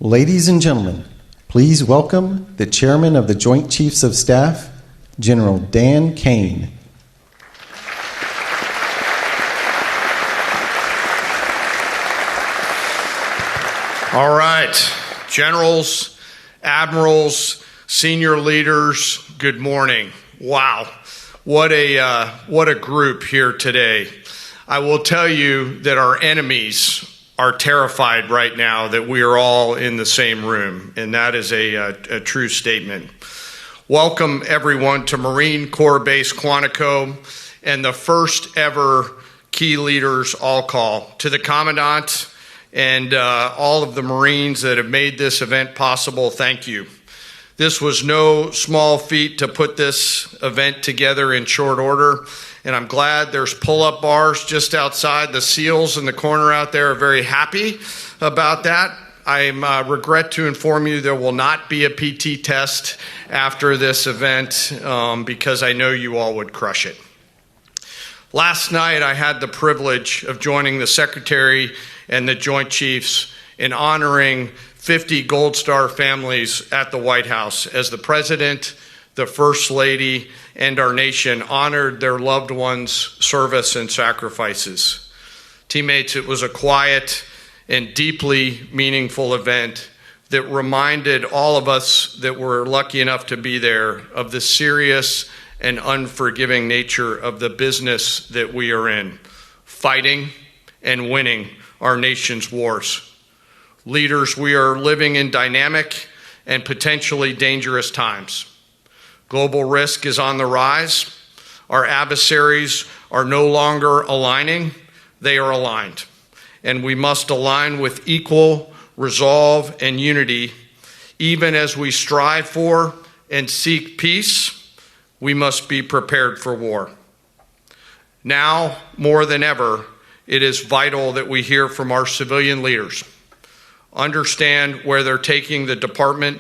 Ladies and gentlemen, please welcome the Chairman of the Joint Chiefs of Staff, General Dan Kane. All right, generals, admirals, senior leaders, good morning. Wow, what a group here today. I will tell you that our enemies are terrified right now that we are all in the same room, and that is a true statement. Welcome everyone to Marine Corps Base Quantico and the first ever Key Leaders All Call. To the Commandant and all of the Marines that have made this event possible, thank you. This was no small feat to put this event together in short order, and I'm glad there's pull-up bars just outside. The SEALs in the corner out there are very happy about that. I regret to inform you there will not be a PT test after this event because I know you all would crush it. Last night I had the privilege of joining the Secretary and the Joint Chiefs in honoring 50 Gold Star families at the White House as the President, the First Lady, and our nation honored their loved ones' service and sacrifices. Teammates, it was a quiet and deeply meaningful event that reminded all of us that were lucky enough to be there of the serious and unforgiving nature of the business that we are in, fighting and winning our nation's wars. Leaders, we are living in dynamic and potentially dangerous times. Global risk is on the rise. Our adversaries are no longer aligning, they are aligned. And we must align with equal resolve and unity. Even as we strive for and seek peace, we must be prepared for war. Now, more than ever, it is vital that we hear from our civilian leaders, understand where they're taking the department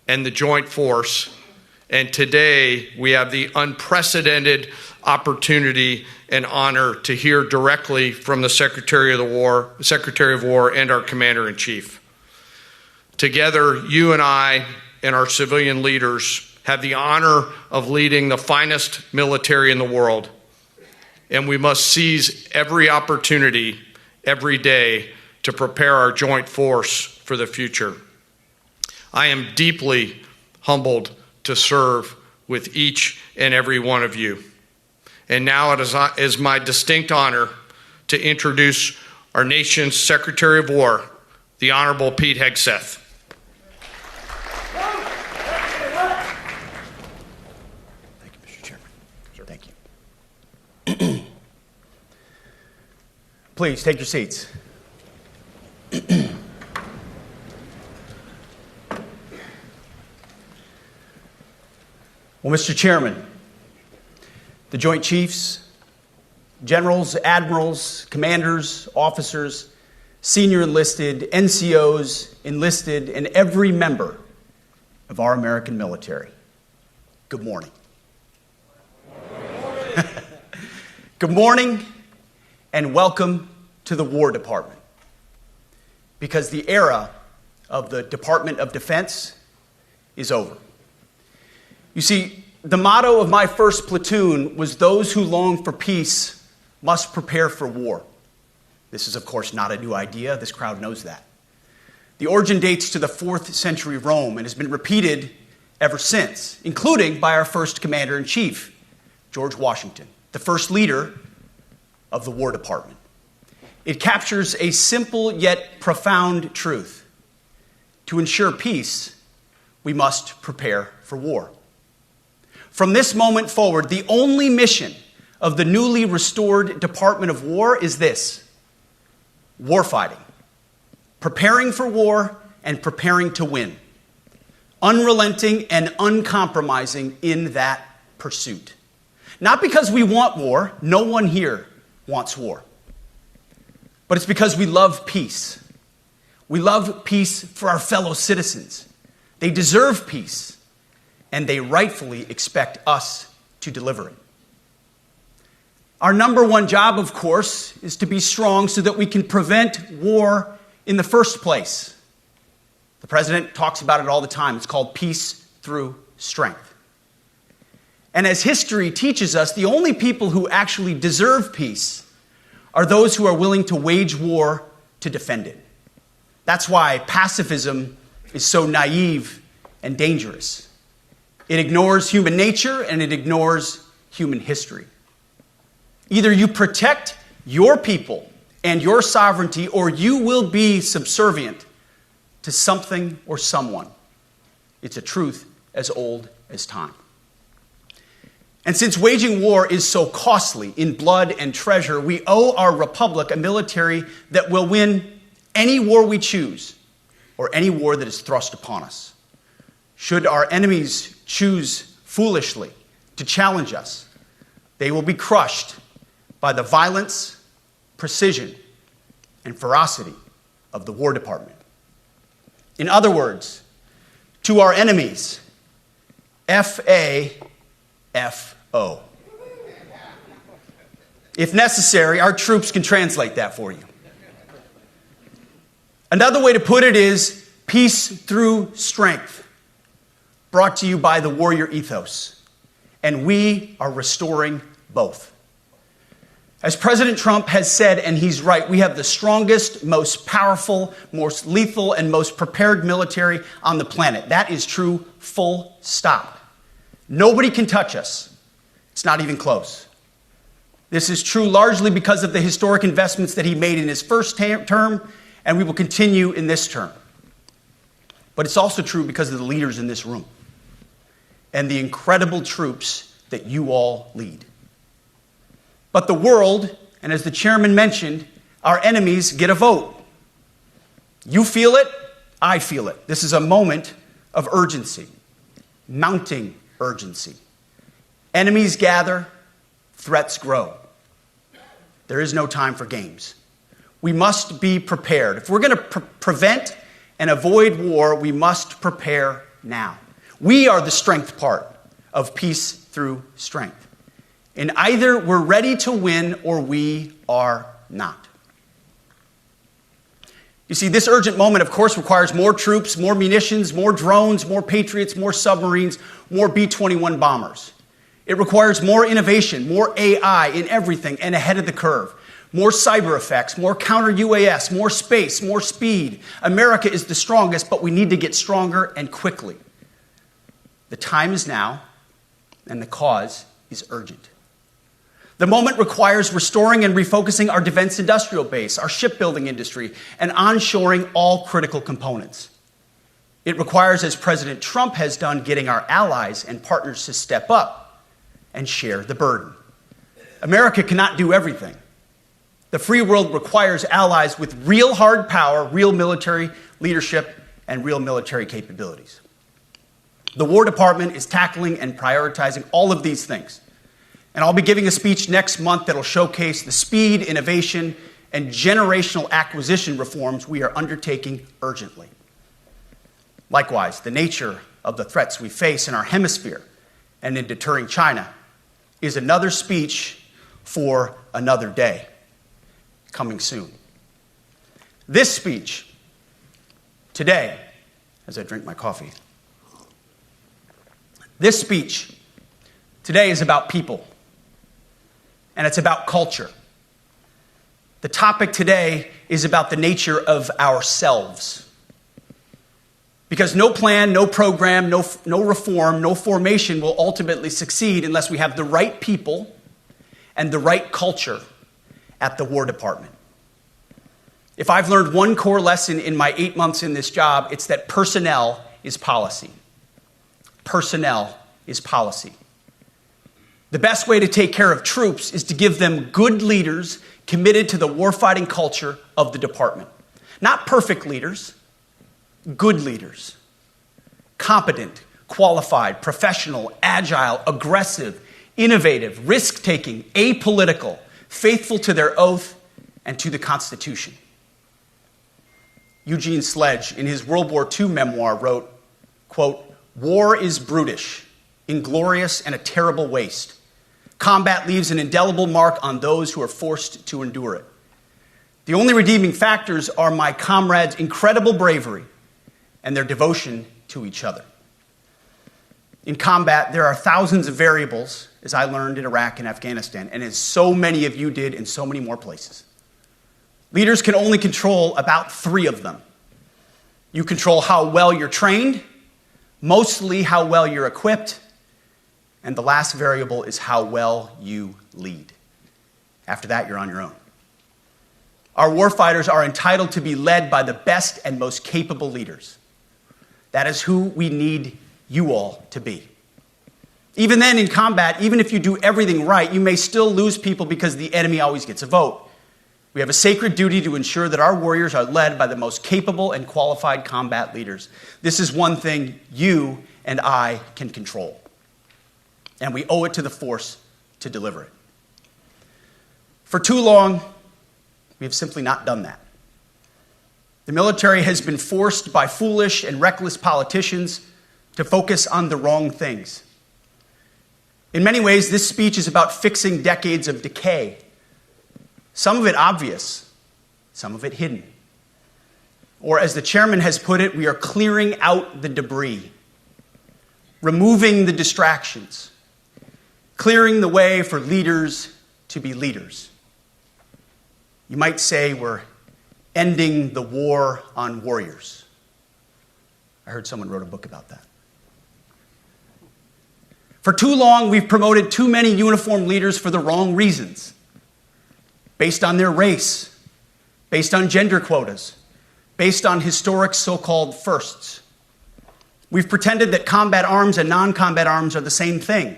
and the joint force. And today we have the unprecedented opportunity and honor to hear directly from the Secretary of War and our Commander-in-Chief. Together, you and I and our civilian leaders have the honor of leading the finest military in the world. And we must seize every opportunity every day to prepare our joint force for the future. I am deeply humbled to serve with each and every one of you. And now it is my distinct honor to introduce our nation's Secretary of War, the Honorable Pete Hegseth. Thank you, Mr. Chairman. Sure. Thank you. Please take your seats. Well, Mr. Chairman, the Joint Chiefs, generals, admirals, commanders, officers, senior enlisted, NCOs, enlisted, and every member of our American military, good morning. Good morning and welcome to the War Department, because the era of the Department of Defense is over. You see, the motto of my first platoon was those who long for peace must prepare for war. This is, of course, not a new idea. This crowd knows that. The origin dates to the 4th century Rome and has been repeated ever since, including by our first Commander-in-Chief, George Washington, the first leader of the War Department. It captures a simple yet profound truth. To ensure peace, we must prepare for war. From this moment forward, the only mission of the newly restored Department of War is this: warfighting, preparing for war and preparing to win, unrelenting and uncompromising in that pursuit. Not because we want war, no one here wants war, but it's because we love peace. We love peace for our fellow citizens. They deserve peace, and they rightfully expect us to deliver it. Our number one job, of course, is to be strong so that we can prevent war in the first place. The president talks about it all the time. It's called peace through strength. And as history teaches us, the only people who actually deserve peace are those who are willing to wage war to defend it. That's why pacifism is so naive and dangerous. It ignores human nature and it ignores human history. Either you protect your people and your sovereignty, or you will be subservient to something or someone. It's a truth as old as time. And since waging war is so costly in blood and treasure, we owe our republic a military that will win any war we choose or any war that is thrust upon us. Should our enemies choose foolishly to challenge us, they will be crushed by the violence, precision, and ferocity of the War Department. In other words, to our enemies, F-A-F-O. If necessary, our troops can translate that for you. Another way to put it is peace through strength, brought to you by the warrior ethos. And we are restoring both. As President Trump has said, and he's right, we have the strongest, most powerful, most lethal, and most prepared military on the planet. That is true, full stop. Nobody can touch us. It's not even close. This is true largely because of the historic investments that he made in his first term, and we will continue in this term. But it's also true because of the leaders in this room and the incredible troops that you all lead. But the world, and as the chairman mentioned, our enemies get a vote. You feel it, I feel it. This is a moment of urgency, mounting urgency. Enemies gather, threats grow. There is no time for games. We must be prepared. If we're going to prevent and avoid war, we must prepare now. We are the strength part of peace through strength. And either we're ready to win or we are not. You see, this urgent moment, of course, requires more troops, more munitions, more drones, more Patriots, more submarines, more B-21 bombers. It requires more innovation, more AI in everything and ahead of the curve. More cyber effects, more counter-UAS, more space, more speed. America is the strongest, but we need to get stronger and quickly. The time is now, and the cause is urgent. The moment requires restoring and refocusing our defense industrial base, our shipbuilding industry, and onshoring all critical components. It requires, as President Trump has done, getting our allies and partners to step up and share the burden. America cannot do everything. The free world requires allies with real hard power, real military leadership, and real military capabilities. The War Department is tackling and prioritizing all of these things. And I'll be giving a speech next month that'll showcase the speed, innovation, and generational acquisition reforms we are undertaking urgently. Likewise, the nature of the threats we face in our hemisphere and in deterring China is another speech for another day, coming soon. This speech today, as I drink my coffee, this speech today is about people. And it's about culture. The topic today is about the nature of ourselves. Because no plan, no program, no reform, no formation will ultimately succeed unless we have the right people and the right culture at the War Department. If I've learned one core lesson in my 8 months in this job, it's that personnel is policy. Personnel is policy. The best way to take care of troops is to give them good leaders committed to the warfighting culture of the department. Not perfect leaders, good leaders. Competent, qualified, professional, agile, aggressive, innovative, risk-taking, apolitical, faithful to their oath and to the Constitution. Eugene Sledge, in his World War II memoir, wrote, quote, "War is brutish, inglorious, and a terrible waste. Combat leaves an indelible mark on those who are forced to endure it. The only redeeming factors are my comrades' incredible bravery and their devotion to each other. In combat, there are thousands of variables, as I learned in Iraq and Afghanistan, and as so many of you did in so many more places. Leaders can only control about 3 of them. You control how well you're trained, mostly how well you're equipped, and the last variable is how well you lead. After that, you're on your own. Our warfighters are entitled to be led by the best and most capable leaders. That is who we need you all to be. Even then, in combat, even if you do everything right, you may still lose people because the enemy always gets a vote. We have a sacred duty to ensure that our warriors are led by the most capable and qualified combat leaders. This is one thing you and I can control, and we owe it to the force to deliver it. For too long, we have simply not done that. The military has been forced by foolish and reckless politicians to focus on the wrong things. In many ways, this speech is about fixing decades of decay. Some of it obvious, some of it hidden. Or as the chairman has put it, we are clearing out the debris, removing the distractions, clearing the way for leaders to be leaders. You might say we're ending the war on warriors. I heard someone wrote a book about that. For too long, we've promoted too many uniformed leaders for the wrong reasons, based on their race, based on gender quotas, based on historic so-called firsts. We've pretended that combat arms and non-combat arms are the same thing.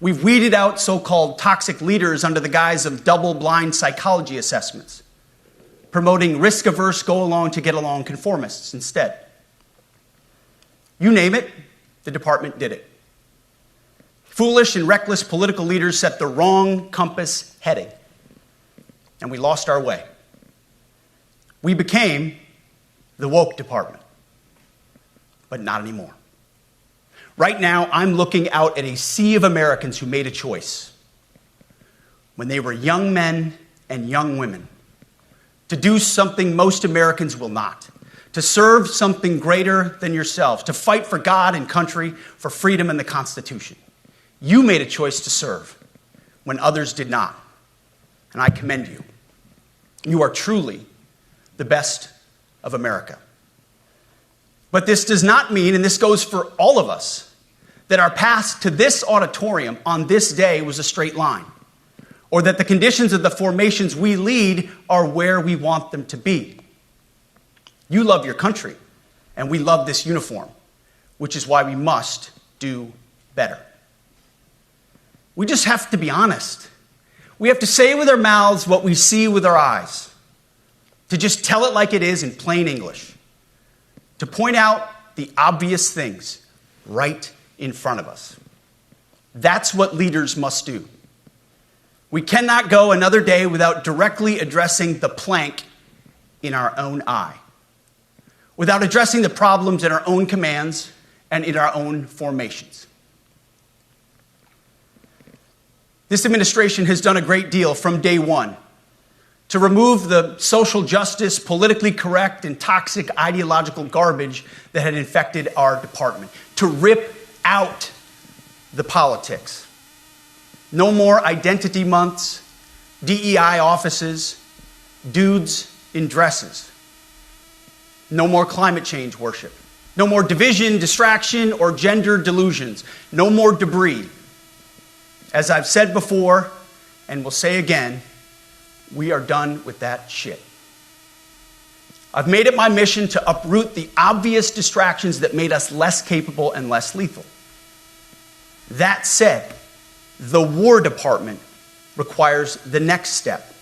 We've weeded out so-called toxic leaders under the guise of double-blind psychology assessments, promoting risk-averse, go-along-to-get-along conformists instead. You name it, the department did it. Foolish and reckless political leaders set the wrong compass heading, and we lost our way. We became the woke department, but not anymore. Right now, I'm looking out at a sea of Americans who made a choice when they were young men and young women to do something most Americans will not, to serve something greater than yourselves, to fight for God and country, for freedom and the Constitution. You made a choice to serve when others did not, and I commend you. You are truly the best of America. But this does not mean, and this goes for all of us, that our path to this auditorium on this day was a straight line, or that the conditions of the formations we lead are where we want them to be. You love your country, and we love this uniform, which is why we must do better. We just have to be honest. We have to say with our mouths what we see with our eyes, to just tell it like it is in plain English, to point out the obvious things right in front of us. That's what leaders must do. We cannot go another day without directly addressing the plank in our own eye, without addressing the problems in our own commands and in our own formations. This administration has done a great deal from day one to remove the social justice, politically correct, and toxic ideological garbage that had infected our department, to rip out the politics. No more identity months, DEI offices, dudes in dresses. No more climate change worship. No more division, distraction, or gender delusions. No more debris. As I've said before, and will say again, we are done with that shit. I've made it my mission to uproot the obvious distractions that made us less capable and less lethal. That said, the War Department requires the next step.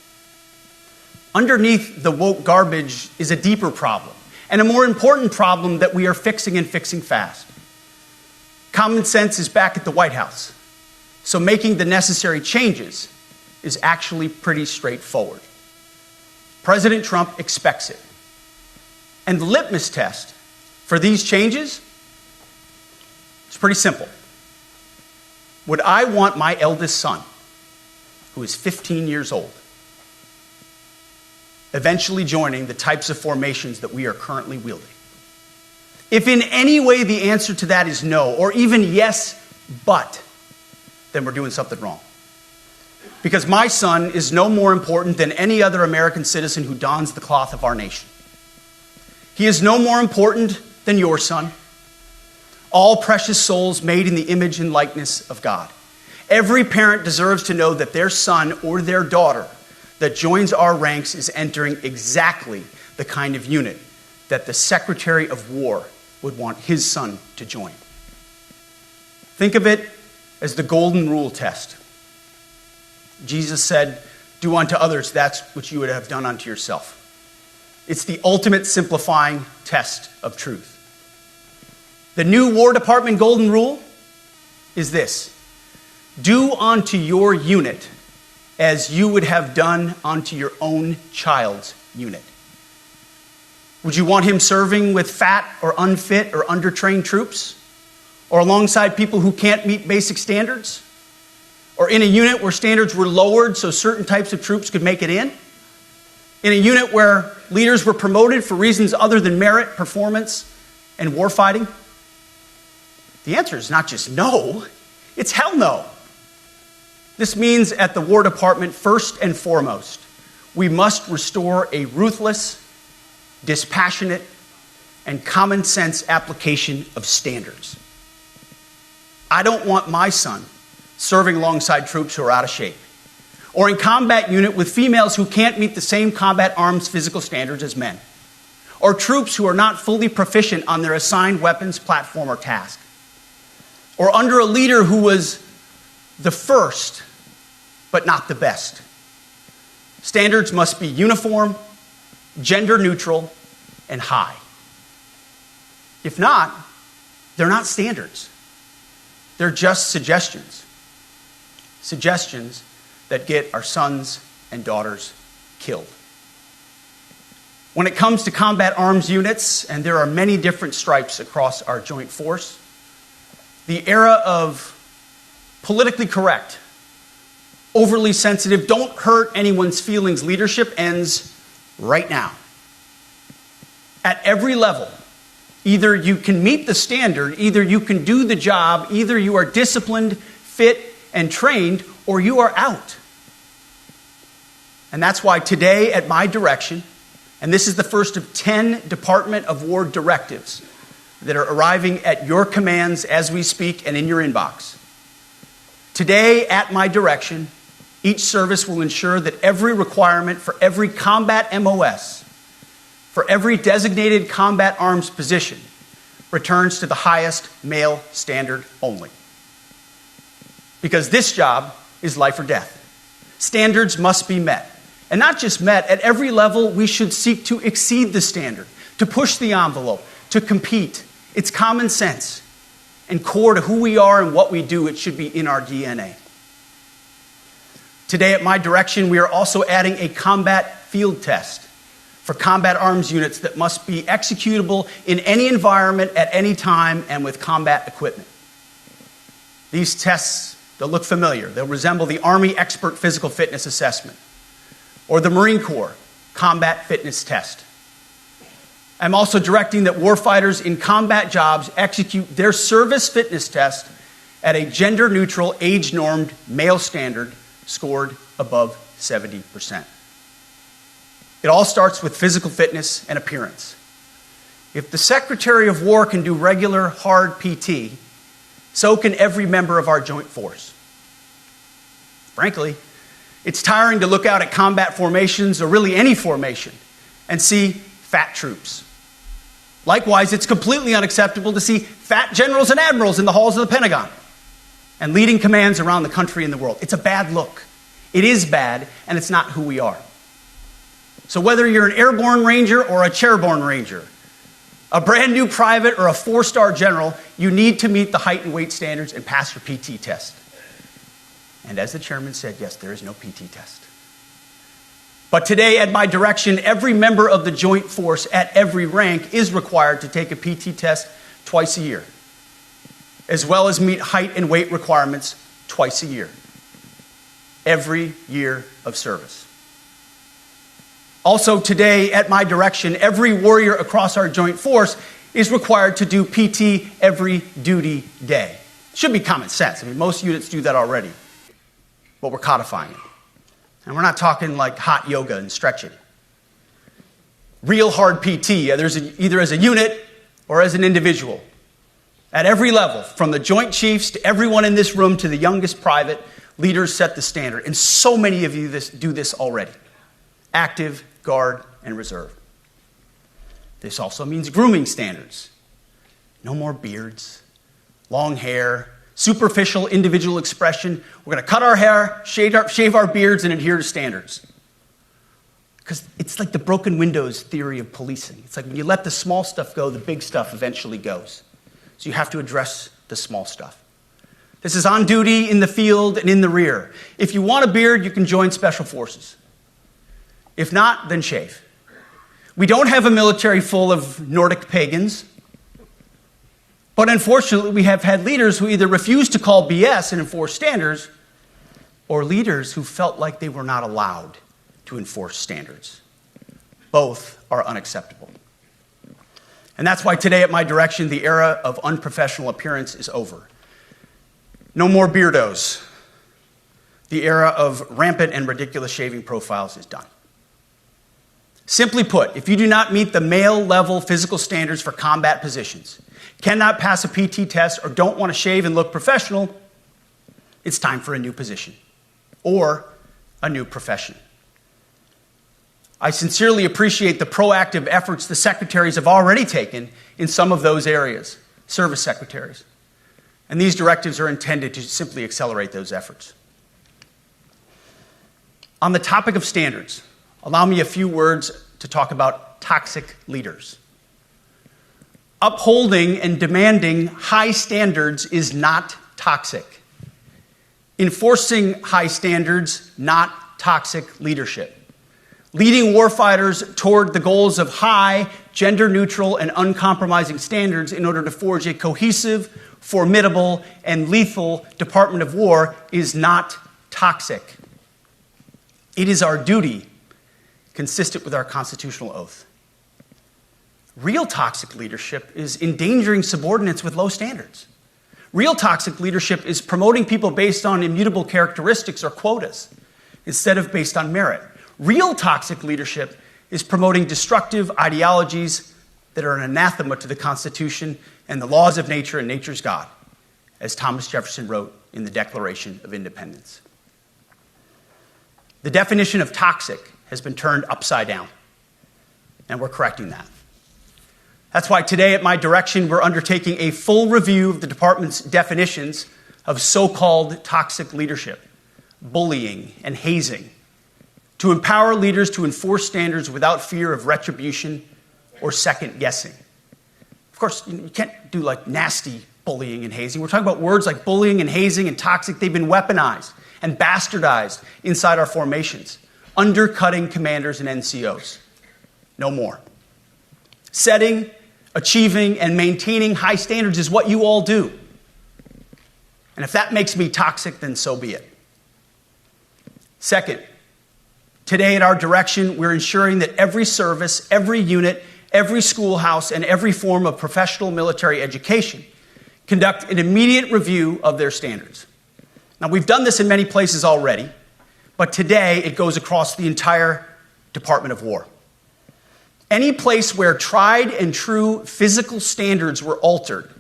Underneath the woke garbage is a deeper problem, and a more important problem that we are fixing and fixing fast. Common sense is back at the White House, so making the necessary changes is actually pretty straightforward. President Trump expects it. And the litmus test for these changes is pretty simple. Would I want my eldest son, who is 15 years old, eventually joining the types of formations that we are currently wielding? If in any way the answer to that is no, or even yes, but, then we're doing something wrong. Because my son is no more important than any other American citizen who dons the cloth of our nation. He is no more important than your son. All precious souls made in the image and likeness of God. Every parent deserves to know that their son or their daughter that joins our ranks is entering exactly the kind of unit that the Secretary of War would want his son to join. Think of it as the golden rule test. Jesus said, "Do unto others that which you would have done unto yourself." It's the ultimate simplifying test of truth. The new War Department golden rule is this: do unto your unit as you would have done unto your own child's unit. Would you want him serving with fat or unfit or undertrained troops? Or alongside people who can't meet basic standards? Or in a unit where standards were lowered so certain types of troops could make it in? In a unit where leaders were promoted for reasons other than merit, performance, and warfighting? The answer is not just no, it's hell no. This means at the War Department, first and foremost, we must restore a ruthless, dispassionate, and common sense application of standards. I don't want my son serving alongside troops who are out of shape, or in combat unit with females who can't meet the same combat arms physical standards as men, or troops who are not fully proficient on their assigned weapons, platform, or task, or under a leader who was the first, but not the best. Standards must be uniform, gender neutral, and high. If not, they're not standards. They're just suggestions. Suggestions that get our sons and daughters killed. When it comes to combat arms units, and there are many different stripes across our joint force, the era of politically correct, overly sensitive, don't hurt anyone's feelings leadership ends right now. At every level, either you can meet the standard, either you can do the job, either you are disciplined, fit, and trained, or you are out. And that's why today, at my direction, and this is the first of 10 Department of War directives that are arriving at your commands as we speak and in your inbox. Today, at my direction, each service will ensure that every requirement for every combat MOS, for every designated combat arms position, returns to the highest male standard only. Because this job is life or death. Standards must be met. And not just met, at every level we should seek to exceed the standard, to push the envelope, to compete. It's common sense and core to who we are and what we do. It should be in our DNA. Today at my direction, we are also adding a combat field test for combat arms units that must be executable in any environment at any time and with combat equipment. These tests, they'll look familiar. They'll resemble the Army Expert Physical Fitness Assessment or the Marine Corps Combat Fitness Test. I'm also directing that warfighters in combat jobs execute their service fitness test at a gender-neutral, age-normed male standard scored above 70%. It all starts with physical fitness and appearance. If the Secretary of War can do regular, hard PT, so can every member of our joint force. Frankly, it's tiring to look out at combat formations, or really any formation, and see fat troops. Likewise, it's completely unacceptable to see fat generals and admirals in the halls of the Pentagon and leading commands around the country and the world. It's a bad look. It is bad, and it's not who we are. So whether you're an airborne ranger or a chairborne ranger, a brand new private or a 4-star general, you need to meet the height and weight standards and pass your PT test. And as the chairman said, yes, there is no PT test. But today, at my direction, every member of the joint force at every rank is required to take a PT test twice a year, as well as meet height and weight requirements twice a year. Every year of service. Also today, at my direction, every warrior across our joint force is required to do PT every duty day. Should be common sense. I mean, most units do that already. But we're codifying it. And we're not talking like hot yoga and stretching. Real hard PT, either as a unit or as an individual. At every level, from the Joint Chiefs to everyone in this room to the youngest private, leaders set the standard. And so many of you do this already. Active, guard, and reserve. This also means grooming standards. No more beards, long hair, superficial individual expression. We're going to cut our hair, shave our beards, and adhere to standards. Because it's like the broken windows theory of policing. It's like when you let the small stuff go, the big stuff eventually goes. So you have to address the small stuff. This is on duty, in the field, and in the rear. If you want a beard, you can join Special Forces. If not, then shave. We don't have a military full of Nordic pagans. But unfortunately, we have had leaders who either refuse to call BS and enforce standards, or leaders who felt like they were not allowed to enforce standards. Both are unacceptable. And that's why today, at my direction, the era of unprofessional appearance is over. No more beardos. The era of rampant and ridiculous shaving profiles is done. Simply put, if you do not meet the male-level physical standards for combat positions, cannot pass a PT test, or don't want to shave and look professional, it's time for a new position or a new profession. I sincerely appreciate the proactive efforts the secretaries have already taken in some of those areas, service secretaries. And these directives are intended to simply accelerate those efforts. On the topic of standards, allow me a few words to talk about toxic leaders. Upholding and demanding high standards is not toxic. Enforcing high standards, not toxic leadership. Leading warfighters toward the goals of high, gender-neutral, and uncompromising standards in order to forge a cohesive, formidable, and lethal Department of War is not toxic. It is our duty, consistent with our constitutional oath. Real toxic leadership is endangering subordinates with low standards. Real toxic leadership is promoting people based on immutable characteristics or quotas instead of based on merit. Real toxic leadership is promoting destructive ideologies that are an anathema to the Constitution and the laws of nature and nature's God, as Thomas Jefferson wrote in the Declaration of Independence. The definition of toxic has been turned upside down, and we're correcting that. That's why today, at my direction, we're undertaking a full review of the department's definitions of so-called toxic leadership, bullying, and hazing, to empower leaders to enforce standards without fear of retribution or second guessing. Of course, you can't do like nasty bullying and hazing. We're talking about words like bullying and hazing and toxic. They've been weaponized and bastardized inside our formations, undercutting commanders and NCOs. No more. Setting, achieving, and maintaining high standards is what you all do. And if that makes me toxic, then so be it. Second, today at our direction, we're ensuring that every service, every unit, every schoolhouse, and every form of professional military education conduct an immediate review of their standards. Now, we've done this in many places already, but today it goes across the entire Department of War. Any place where tried and true physical standards were altered,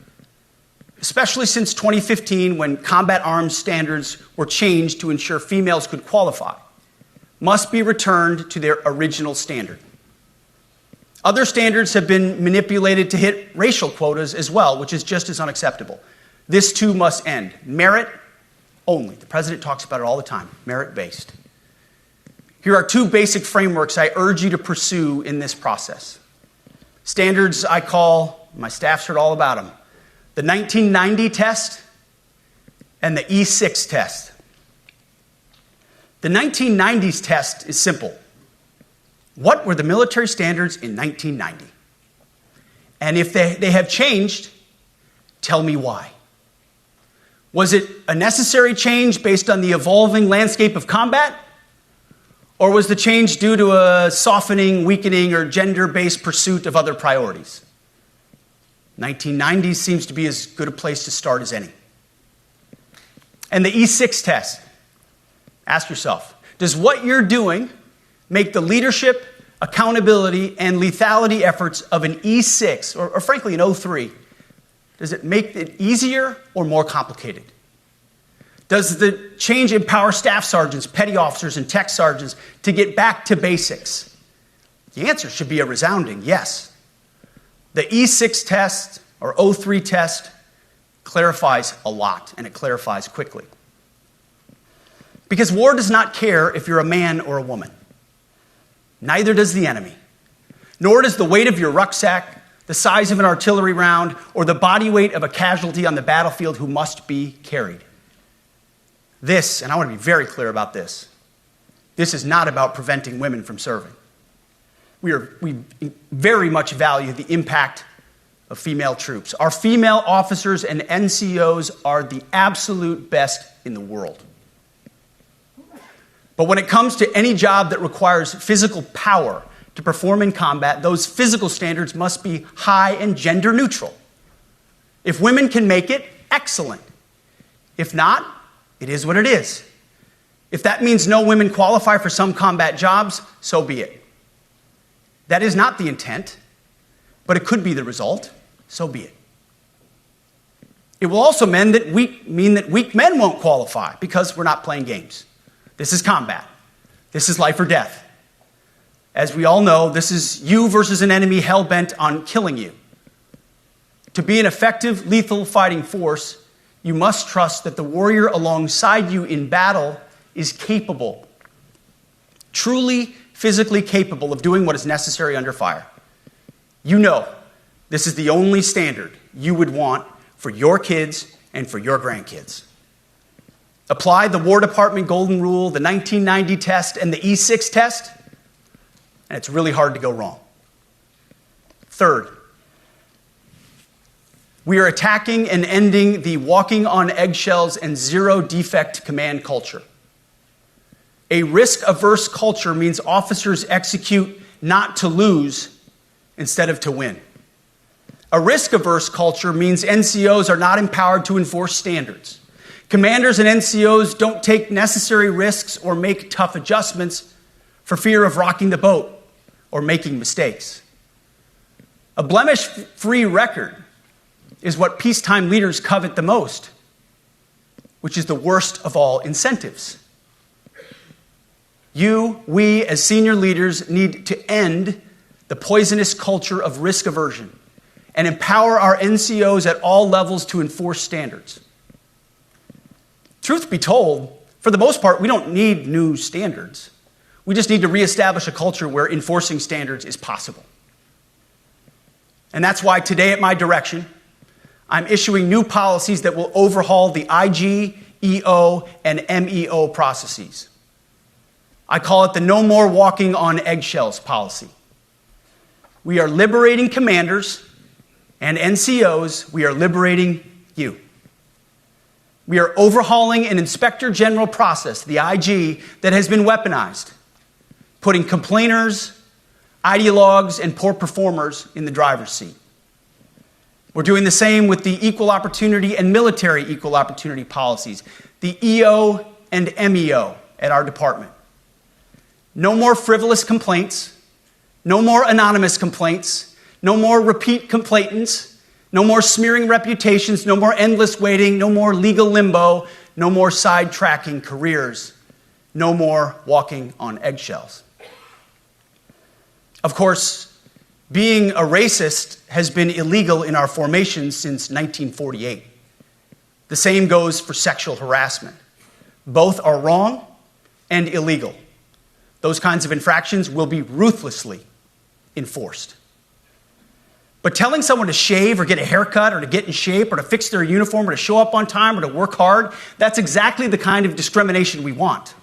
especially since 2015 when combat arms standards were changed to ensure females could qualify, must be returned to their original standard. Other standards have been manipulated to hit racial quotas as well, which is just as unacceptable. This too must end. Merit only. The president talks about it all the time, merit-based. Here are two basic frameworks I urge you to pursue in this process. Standards I call, my staff's heard all about them, the 1990 test and the E6 test. The 1990s test is simple. What were the military standards in 1990? And if they have changed, tell me why. Was it a necessary change based on the evolving landscape of combat? Or was the change due to a softening, weakening, or gender-based pursuit of other priorities? 1990s seems to be as good a place to start as any. And the E6 test. Ask yourself, does what you're doing make the leadership, accountability, and lethality efforts of an E6, or frankly an O3, does it make it easier or more complicated? Does the change empower staff sergeants, petty officers, and tech sergeants to get back to basics? The answer should be a resounding yes. The E6 test, or O3 test, clarifies a lot, and it clarifies quickly. Because war does not care if you're a man or a woman. Neither does the enemy. Nor does the weight of your rucksack, the size of an artillery round, or the body weight of a casualty on the battlefield who must be carried. This, and I want to be very clear about this, this is not about preventing women from serving. We very much value the impact of female troops. Our female officers and NCOs are the absolute best in the world. But when it comes to any job that requires physical power to perform in combat, those physical standards must be high and gender neutral. If women can make it, excellent. If not, it is what it is. If that means no women qualify for some combat jobs, so be it. That is not the intent, but it could be the result, so be it. It will also mean that weak men won't qualify because we're not playing games. This is combat. This is life or death. As we all know, this is you versus an enemy hell-bent on killing you. To be an effective, lethal fighting force, you must trust that the warrior alongside you in battle is capable, truly physically capable of doing what is necessary under fire. You know this is the only standard you would want for your kids and for your grandkids. Apply the War Department Golden Rule, the 1990 test, and the E6 test, and it's really hard to go wrong. Third, we are attacking and ending the walking on eggshells and zero defect command culture. A risk-averse culture means officers execute not to lose instead of to win. A risk-averse culture means NCOs are not empowered to enforce standards. Commanders and NCOs don't take necessary risks or make tough adjustments for fear of rocking the boat or making mistakes. A blemish-free record is what peacetime leaders covet the most, which is the worst of all incentives. We, as senior leaders, need to end the poisonous culture of risk aversion and empower our NCOs at all levels to enforce standards. Truth be told, for the most part, we don't need new standards. We just need to reestablish a culture where enforcing standards is possible. And that's why today at my direction, I'm issuing new policies that will overhaul the IG, EO, and MEO processes. I call it the No More Walking on Eggshells policy. We are liberating commanders and NCOs. We are liberating you. We are overhauling an Inspector General process, the IG, that has been weaponized, putting complainers, ideologues, and poor performers in the driver's seat. We're doing the same with the equal opportunity and military equal opportunity policies, the EO and MEO at our department. No more frivolous complaints, no more anonymous complaints, no more repeat complainants, no more smearing reputations, no more endless waiting, no more legal limbo, no more sidetracking careers, no more walking on eggshells. Of course, being a racist has been illegal in our formation since 1948. The same goes for sexual harassment. Both are wrong and illegal. Those kinds of infractions will be ruthlessly enforced. But telling someone to shave or get a haircut or to get in shape or to fix their uniform or to show up on time or to work hard, that's exactly the kind of discrimination we want.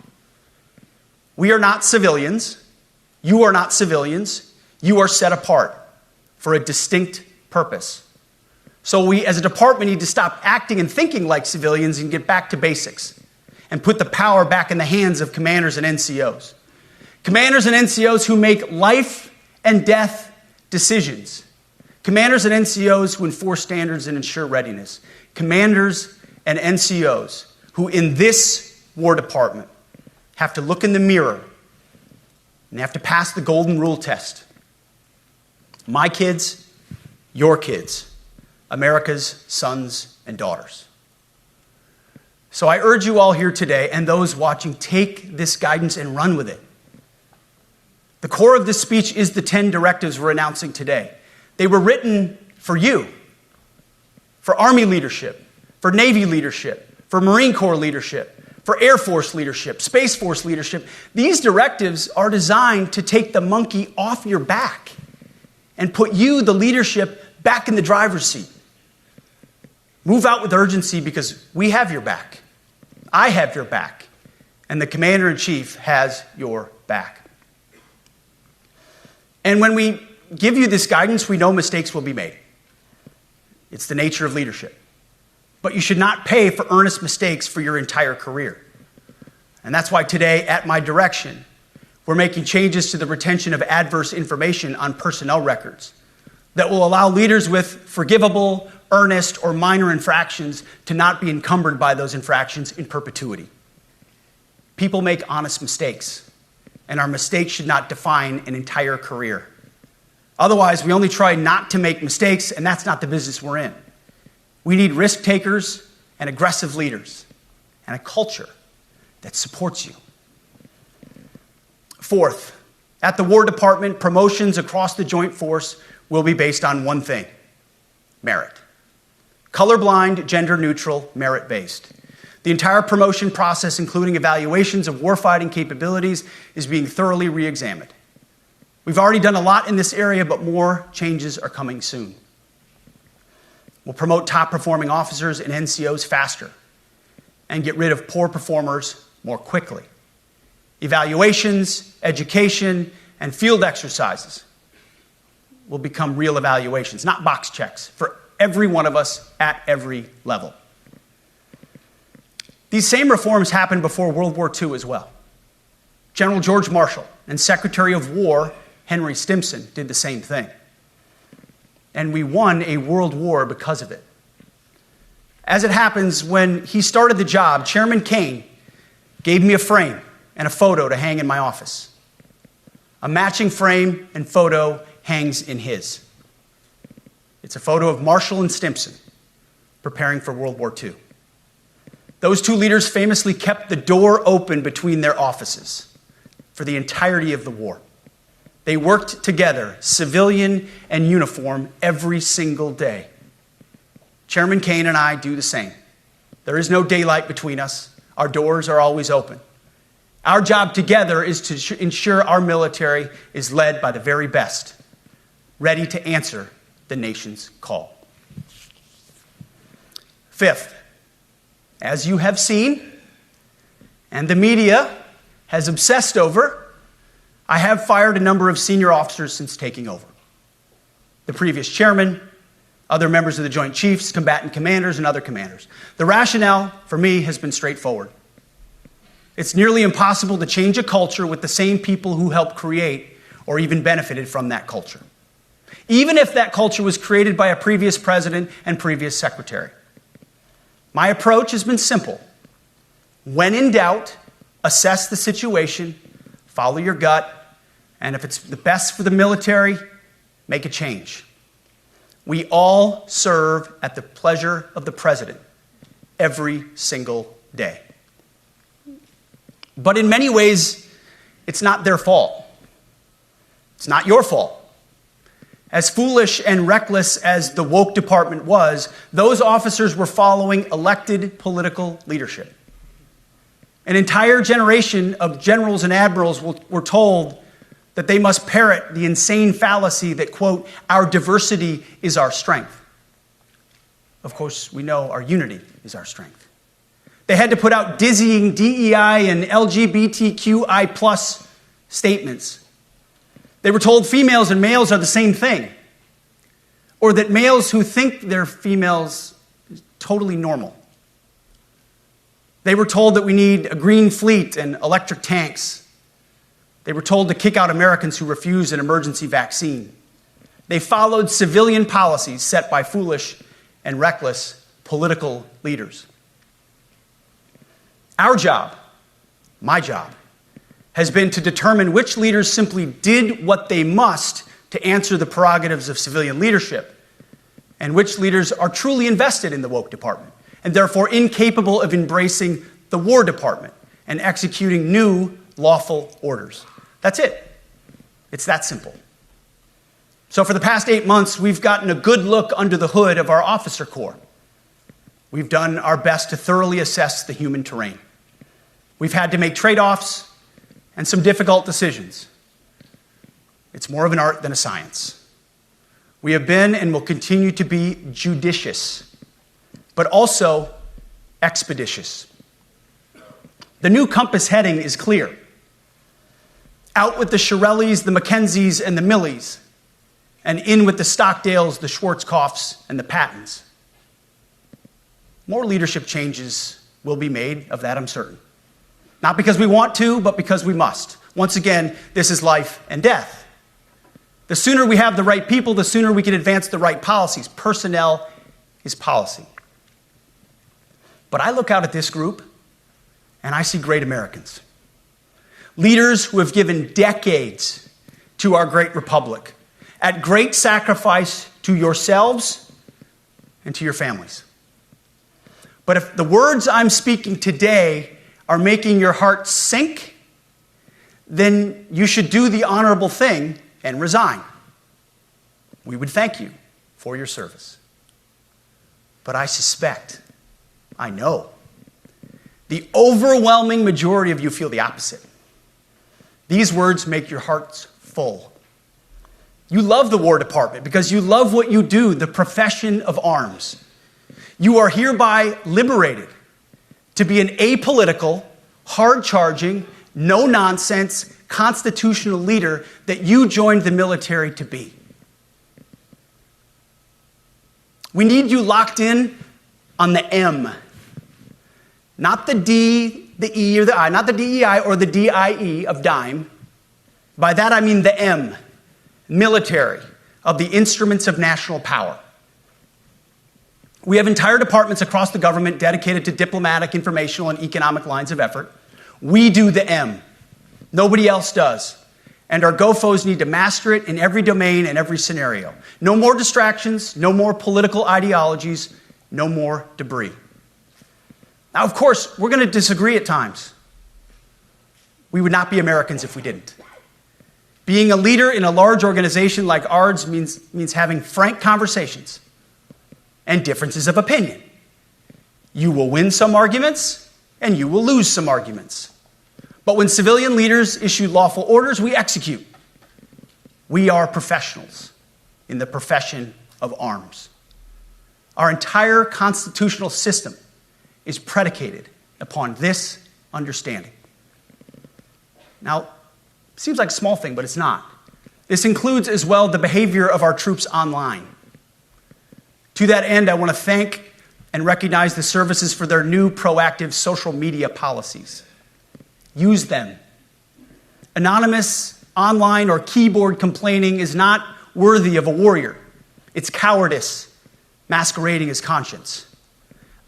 We are not civilians. You are not civilians. You are set apart for a distinct purpose. So we, as a department, need to stop acting and thinking like civilians and get back to basics and put the power back in the hands of commanders and NCOs. Commanders and NCOs who make life and death decisions. Commanders and NCOs who enforce standards and ensure readiness. Commanders and NCOs who in this War Department have to look in the mirror and have to pass the golden rule test. My kids, your kids, America's sons and daughters. So I urge you all here today and those watching, take this guidance and run with it. The core of this speech is the 10 directives we're announcing today. They were written for you, for Army leadership, for Navy leadership, for Marine Corps leadership, for Air Force leadership, Space Force leadership. These directives are designed to take the monkey off your back and put you, the leadership, back in the driver's seat. Move out with urgency because we have your back. I have your back. And the Commander-in-Chief has your back. And when we give you this guidance, we know mistakes will be made. It's the nature of leadership. But you should not pay for earnest mistakes for your entire career. And that's why today, at my direction, we're making changes to the retention of adverse information on personnel records that will allow leaders with forgivable, earnest, or minor infractions to not be encumbered by those infractions in perpetuity. People make honest mistakes, and our mistakes should not define an entire career. Otherwise, we only try not to make mistakes, and that's not the business we're in. We need risk takers and aggressive leaders and a culture that supports you. Fourth, at the War Department, promotions across the Joint Force will be based on one thing: merit. Colorblind, gender-neutral, merit-based. The entire promotion process, including evaluations of warfighting capabilities, is being thoroughly re-examined. We've already done a lot in this area, but more changes are coming soon. We'll promote top-performing officers and NCOs faster and get rid of poor performers more quickly. Evaluations, education, and field exercises will become real evaluations, not box checks, for every one of us at every level. These same reforms happened before World War II as well. General George Marshall and Secretary of War Henry Stimson did the same thing. And we won a world war because of it. As it happens, when he started the job, Chairman Kane gave me a frame and a photo to hang in my office. A matching frame and photo hangs in his. It's a photo of Marshall and Stimson preparing for World War II. Those two leaders famously kept the door open between their offices for the entirety of the war. They worked together, civilian and uniform, every single day. Chairman Kane and I do the same. There is no daylight between us. Our doors are always open. Our job together is to ensure our military is led by the very best, ready to answer the nation's call. Fifth, as you have seen, and the media has obsessed over, I have fired a number of senior officers since taking over. The previous chairman, other members of the Joint Chiefs, combatant commanders, and other commanders. The rationale for me has been straightforward. It's nearly impossible to change a culture with the same people who helped create or even benefited from that culture, even if that culture was created by a previous president and previous secretary. My approach has been simple. When in doubt, assess the situation, follow your gut, and if it's the best for the military, make a change. We all serve at the pleasure of the president every single day. But in many ways, it's not their fault. It's not your fault. As foolish and reckless as the woke department was, those officers were following elected political leadership. An entire generation of generals and admirals were told that they must parrot the insane fallacy that, quote, our diversity is our strength. Of course, we know our unity is our strength. They had to put out dizzying DEI and LGBTQI+ statements. They were told females and males are the same thing, or that males who think they're females is totally normal. They were told that we need a green fleet and electric tanks. They were told to kick out Americans who refuse an emergency vaccine. They followed civilian policies set by foolish and reckless political leaders. Our job, my job, has been to determine which leaders simply did what they must to answer the prerogatives of civilian leadership, and which leaders are truly invested in the woke department, and therefore incapable of embracing the War Department and executing new lawful orders. That's it. It's that simple. So for the past 8 months, we've gotten a good look under the hood of our officer corps. We've done our best to thoroughly assess the human terrain. We've had to make trade-offs and some difficult decisions. It's more of an art than a science. We have been and will continue to be judicious, but also expeditious. The new compass heading is clear. Out with the Shirellis, the Mackenzies, and the Millies, and in with the Stockdales, the Schwarzkopfs, and the Pattons. More leadership changes will be made, of that I'm certain. Not because we want to, but because we must. Once again, this is life and death. The sooner we have the right people, the sooner we can advance the right policies. Personnel is policy. But I look out at this group, and I see great Americans. Leaders who have given decades to our great republic, at great sacrifice to yourselves and to your families. But if the words I'm speaking today are making your heart sink, then you should do the honorable thing and resign. We would thank you for your service. But I suspect, I know, the overwhelming majority of you feel the opposite. These words make your hearts full. You love the War Department because you love what you do, the profession of arms. You are hereby liberated to be an apolitical, hard-charging, no-nonsense, constitutional leader that you joined the military to be. We need you locked in on the M, not the D, the E, or the I, not the DEI or the DIE of dime. By that I mean the M, military, of the instruments of national power. We have entire departments across the government dedicated to diplomatic, informational, and economic lines of effort. We do the M. Nobody else does. And our GOFOs need to master it in every domain and every scenario. No more distractions, no more political ideologies, no more debris. Now, of course, we're going to disagree at times. We would not be Americans if we didn't. Being a leader in a large organization like ours means having frank conversations and differences of opinion. You will win some arguments, and you will lose some arguments. But when civilian leaders issue lawful orders, we execute. We are professionals in the profession of arms. Our entire constitutional system is predicated upon this understanding. Now, it seems like a small thing, but it's not. This includes as well the behavior of our troops online. To that end, I want to thank and recognize the services for their new proactive social media policies. Use them. Anonymous, online, or keyboard complaining is not worthy of a warrior. It's cowardice masquerading as conscience.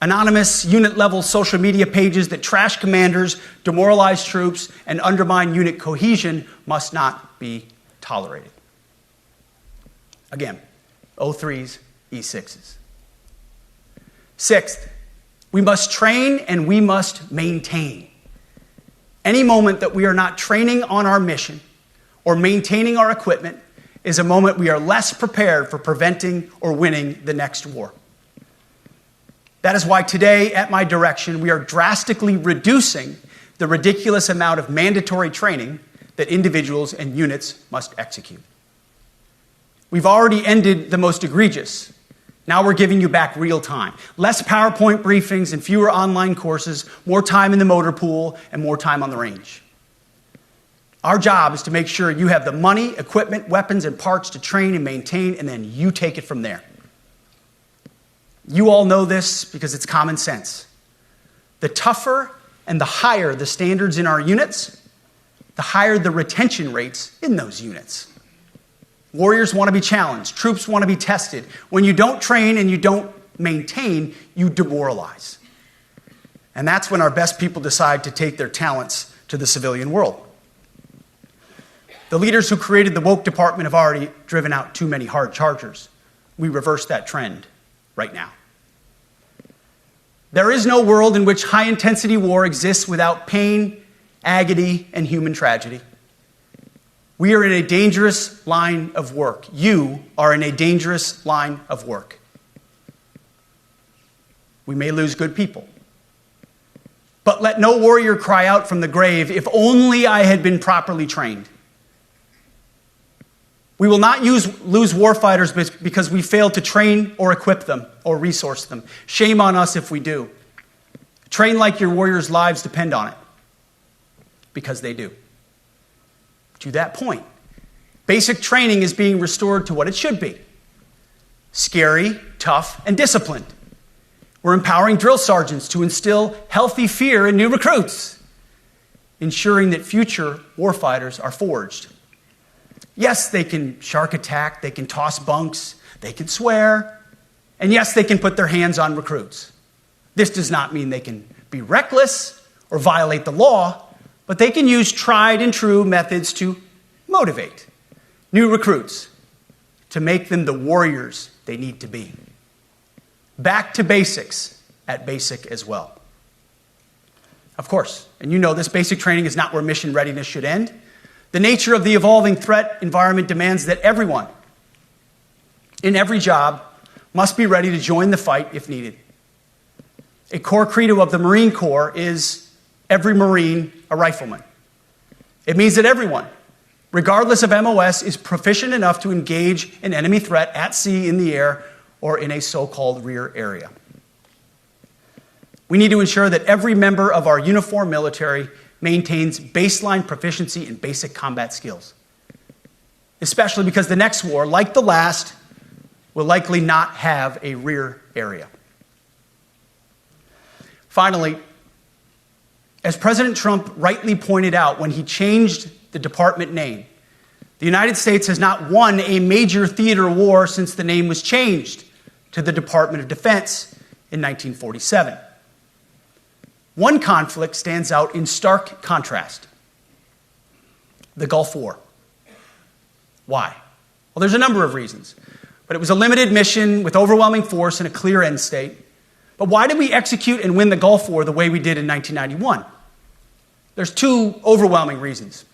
Anonymous, unit-level social media pages that trash commanders, demoralize troops, and undermine unit cohesion must not be tolerated. Again, O3s, E6s. Sixth, we must train and we must maintain. Any moment that we are not training on our mission or maintaining our equipment is a moment we are less prepared for preventing or winning the next war. That is why today, at my direction, we are drastically reducing the ridiculous amount of mandatory training that individuals and units must execute. We've already ended the most egregious. Now we're giving you back real time. Less PowerPoint briefings and fewer online courses, more time in the motor pool, and more time on the range. Our job is to make sure you have the money, equipment, weapons, and parts to train and maintain, and then you take it from there. You all know this because it's common sense. The tougher and the higher the standards in our units, the higher the retention rates in those units. Warriors want to be challenged. Troops want to be tested. When you don't train and you don't maintain, you demoralize. And that's when our best people decide to take their talents to the civilian world. The leaders who created the woke department have already driven out too many hard chargers. We reverse that trend right now. There is no world in which high-intensity war exists without pain, agony, and human tragedy. We are in a dangerous line of work. You are in a dangerous line of work. We may lose good people. But let no warrior cry out from the grave, "If only I had been properly trained." We will not lose warfighters because we failed to train or equip them or resource them. Shame on us if we do. Train like your warriors' lives depend on it, because they do. To that point, basic training is being restored to what it should be: scary, tough, and disciplined. We're empowering drill sergeants to instill healthy fear in new recruits, ensuring that future warfighters are forged. Yes, they can shark attack, they can toss bunks, they can swear, and yes, they can put their hands on recruits. This does not mean they can be reckless or violate the law, but they can use tried and true methods to motivate new recruits, to make them the warriors they need to be. Back to basics at basic as well. Of course, and you know this, basic training is not where mission readiness should end. The nature of the evolving threat environment demands that everyone in every job must be ready to join the fight if needed. A core credo of the Marine Corps is every Marine a rifleman. It means that everyone, regardless of MOS, is proficient enough to engage an enemy threat at sea, in the air, or in a so-called rear area. We need to ensure that every member of our uniformed military maintains baseline proficiency in basic combat skills, especially because the next war, like the last, will likely not have a rear area. Finally, as President Trump rightly pointed out when he changed the department name, the United States has not won a major theater war since the name was changed to the Department of Defense in 1947. One conflict stands out in stark contrast: the Gulf War. Why? Well, there's a number of reasons, but it was a limited mission with overwhelming force and a clear end state. But why did we execute and win the Gulf War the way we did in 1991? There's two overwhelming reasons.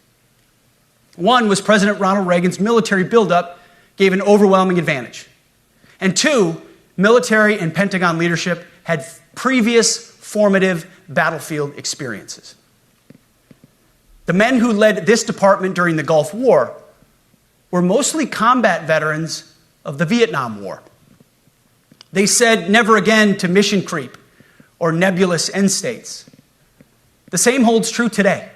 One was President Ronald Reagan's military buildup gave an overwhelming advantage. And two, military and Pentagon leadership had previous formative battlefield experiences. The men who led this department during the Gulf War were mostly combat veterans of the Vietnam War. They said never again to mission creep or nebulous end states. The same holds true today.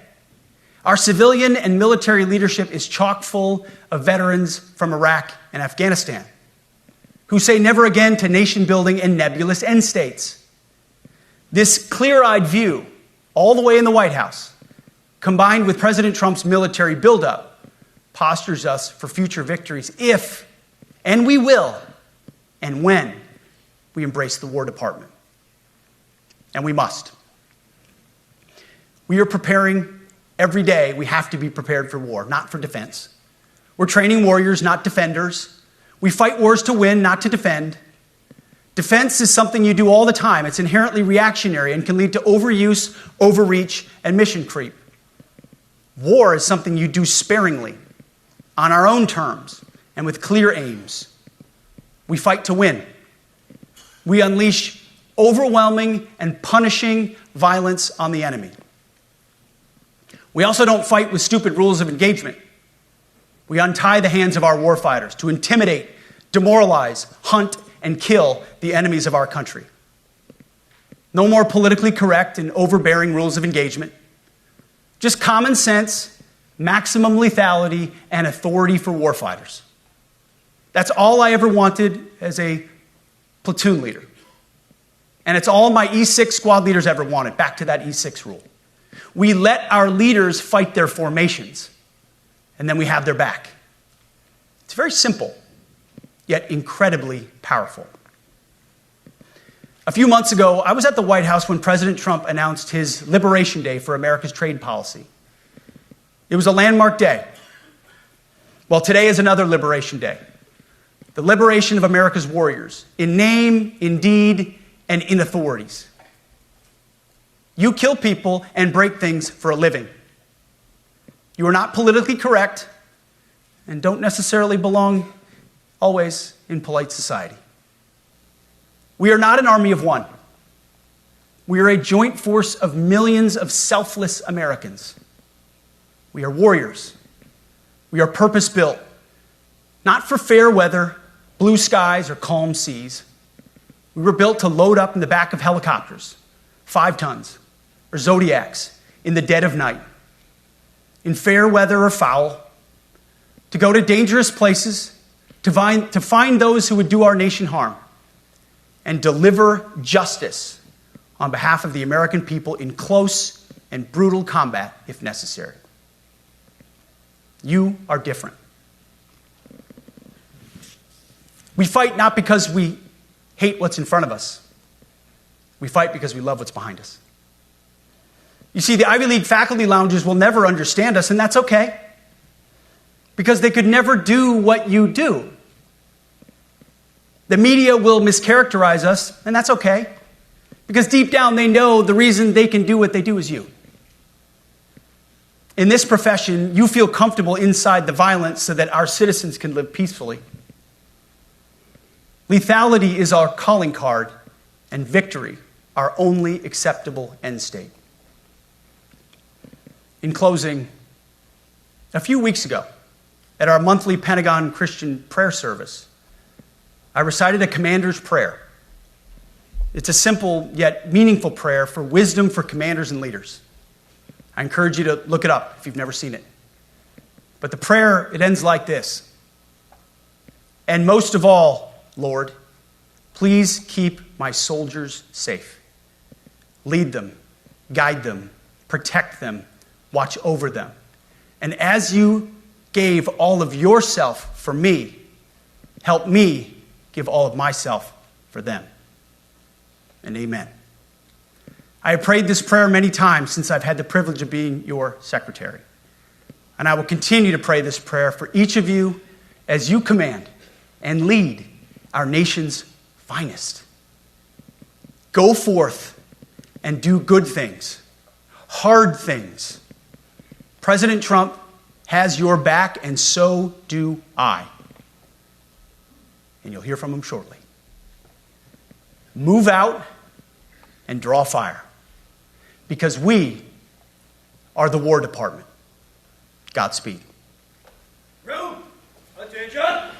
Our civilian and military leadership is chock full of veterans from Iraq and Afghanistan who say never again to nation building and nebulous end states. This clear-eyed view, all the way in the White House, combined with President Trump's military buildup, postures us for future victories if, and we will, and when we embrace the War Department. And we must. We are preparing every day. We have to be prepared for war, not for defense. We're training warriors, not defenders. We fight wars to win, not to defend. Defense is something you do all the time. It's inherently reactionary and can lead to overuse, overreach, and mission creep. War is something you do sparingly, on our own terms, and with clear aims. We fight to win. We unleash overwhelming and punishing violence on the enemy. We also don't fight with stupid rules of engagement. We untie the hands of our warfighters to intimidate, demoralize, hunt, and kill the enemies of our country. No more politically correct and overbearing rules of engagement. Just common sense, maximum lethality, and authority for warfighters. That's all I ever wanted as a platoon leader. And it's all my E6 squad leaders ever wanted, back to that E6 rule. We let our leaders fight their formations, and then we have their back. It's very simple, yet incredibly powerful. A few months ago, I was at the White House when President Trump announced his Liberation Day for America's trade policy. It was a landmark day. Well, today is another Liberation Day. The liberation of America's warriors, in name, in deed, and in authorities. You kill people and break things for a living. You are not politically correct and don't necessarily belong always in polite society. We are not an army of one. We are a joint force of millions of selfless Americans. We are warriors. We are purpose-built, not for fair weather, blue skies, or calm seas. We were built to load up in the back of helicopters, 5 tons, or Zodiacs in the dead of night, in fair weather or foul, to go to dangerous places, to find those who would do our nation harm, and deliver justice on behalf of the American people in close and brutal combat if necessary. You are different. We fight not because we hate what's in front of us. We fight because we love what's behind us. You see, the Ivy League faculty lounges will never understand us, and that's okay, because they could never do what you do. The media will mischaracterize us, and that's okay, because deep down they know the reason they can do what they do is you. In this profession, you feel comfortable inside the violence so that our citizens can live peacefully. Lethality is our calling card, and victory our only acceptable end state. In closing, a few weeks ago, at our monthly Pentagon Christian prayer service, I recited a commander's prayer. It's a simple yet meaningful prayer for wisdom for commanders and leaders. I encourage you to look it up if you've never seen it. But the prayer, it ends like this. And most of all, Lord, please keep my soldiers safe. Lead them, guide them, protect them, watch over them. And as you gave all of yourself for me, help me give all of myself for them. And amen. I have prayed this prayer many times since I've had the privilege of being your secretary. And I will continue to pray this prayer for each of you as you command and lead our nation's finest. Go forth and do good things, hard things. President Trump has your back, and so do I. And you'll hear from him shortly. Move out and draw fire, because we are the War Department. Godspeed. Room, attention.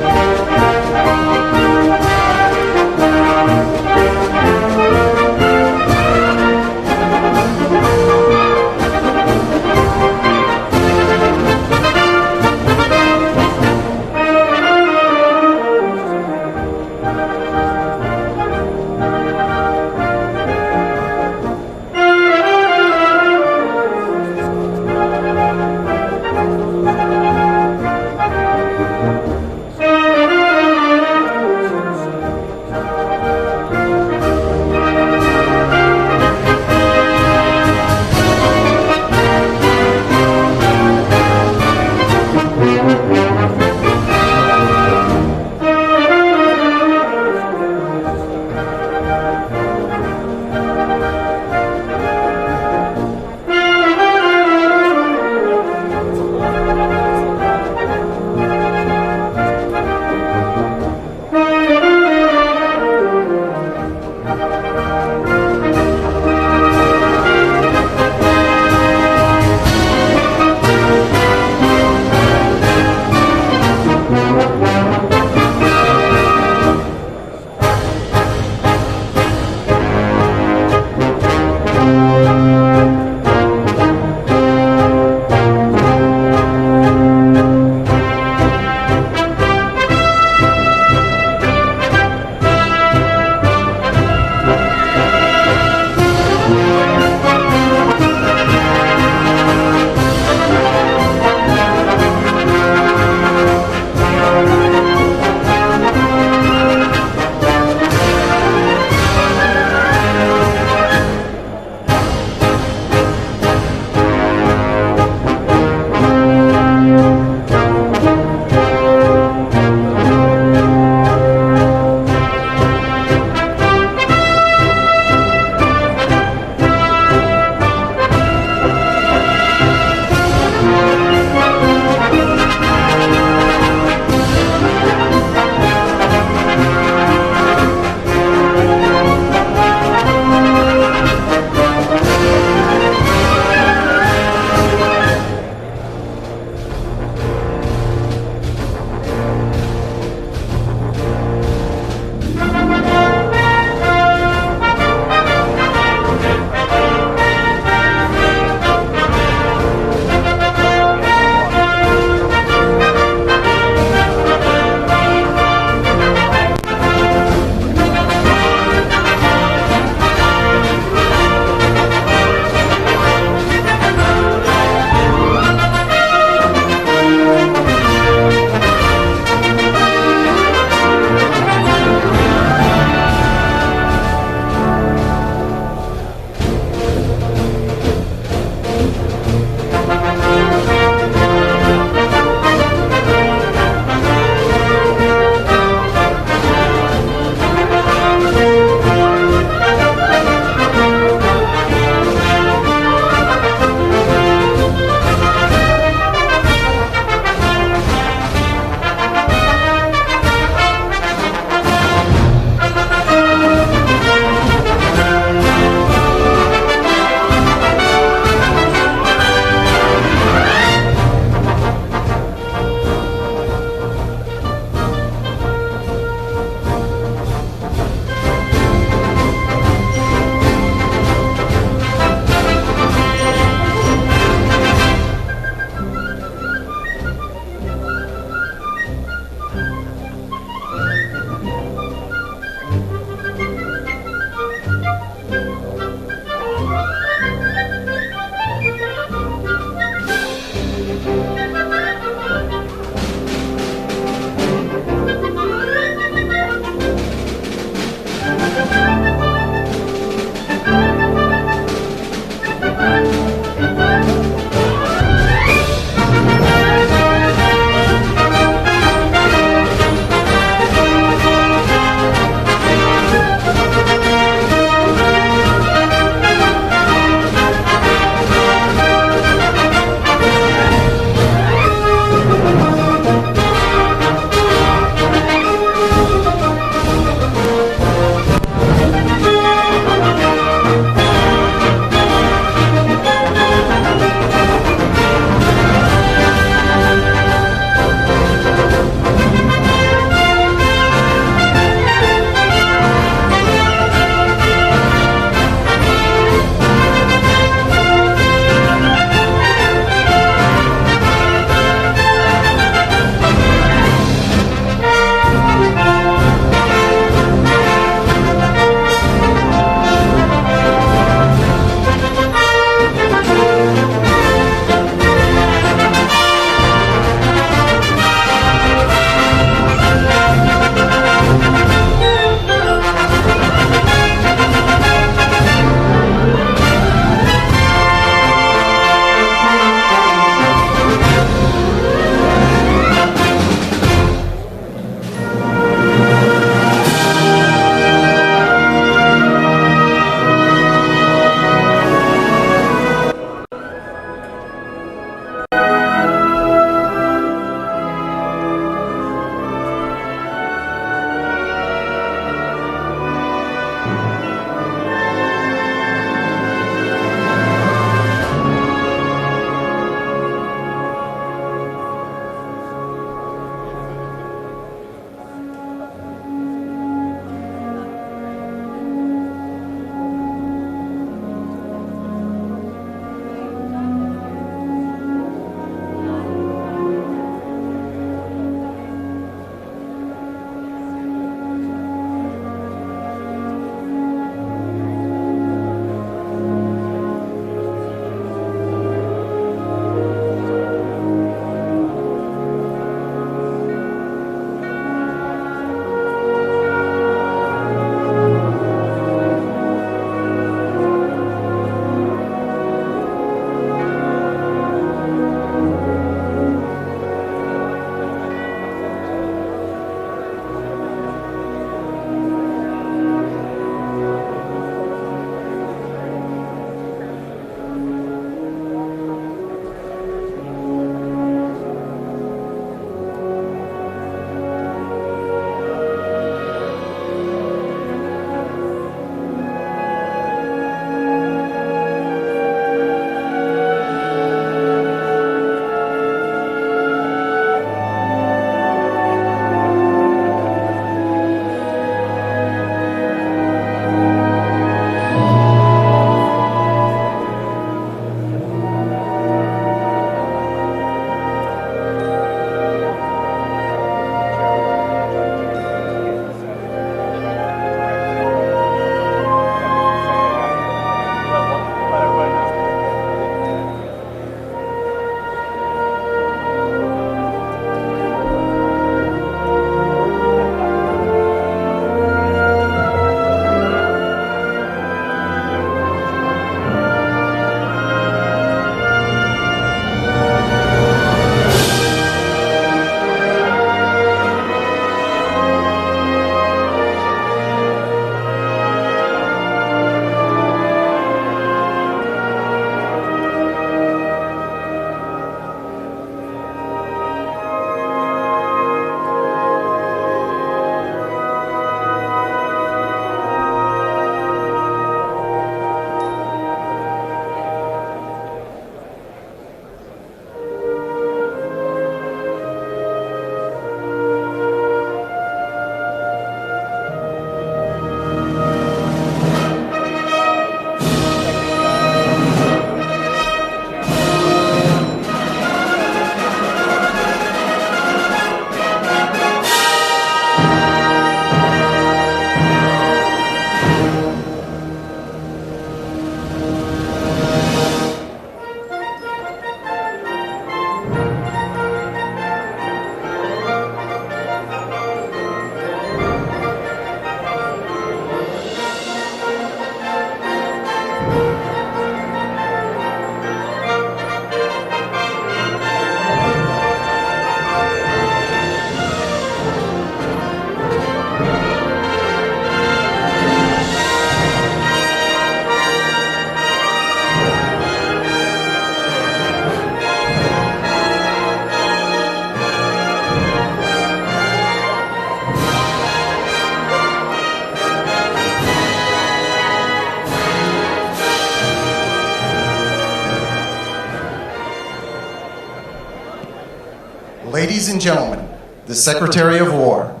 Ladies and gentlemen, the Secretary of War.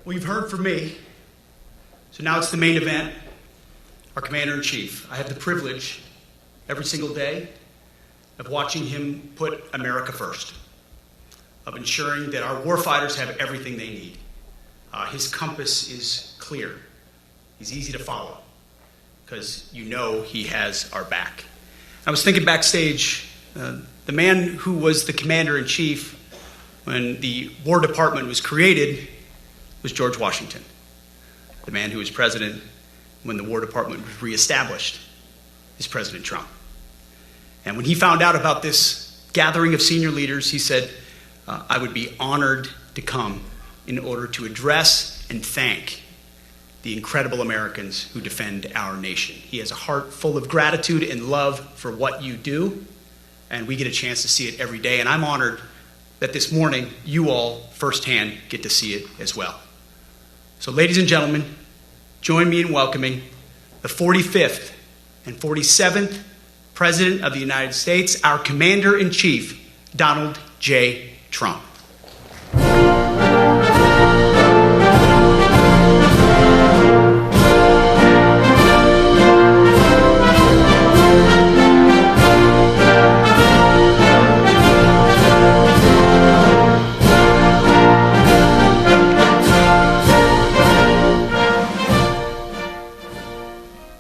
Well, you've heard from me, so now it's the main event, our Commander-in-Chief. I have the privilege every single day of watching him put America first, of ensuring that our warfighters have everything they need. His compass is clear. He's easy to follow because you know he has our back. I was thinking backstage, the man who was the Commander-in-Chief when the War Department was created was George Washington. The man who was president when the War Department was reestablished is President Trump. And when he found out about this gathering of senior leaders, he said, I would be honored to come in order to address and thank the incredible Americans who defend our nation. He has a heart full of gratitude and love for what you do, and we get a chance to see it every day. And I'm honored that this morning you all firsthand get to see it as well. So ladies and gentlemen, join me in welcoming the 45th and 47th President of the United States, our Commander-in-Chief, Donald J. Trump.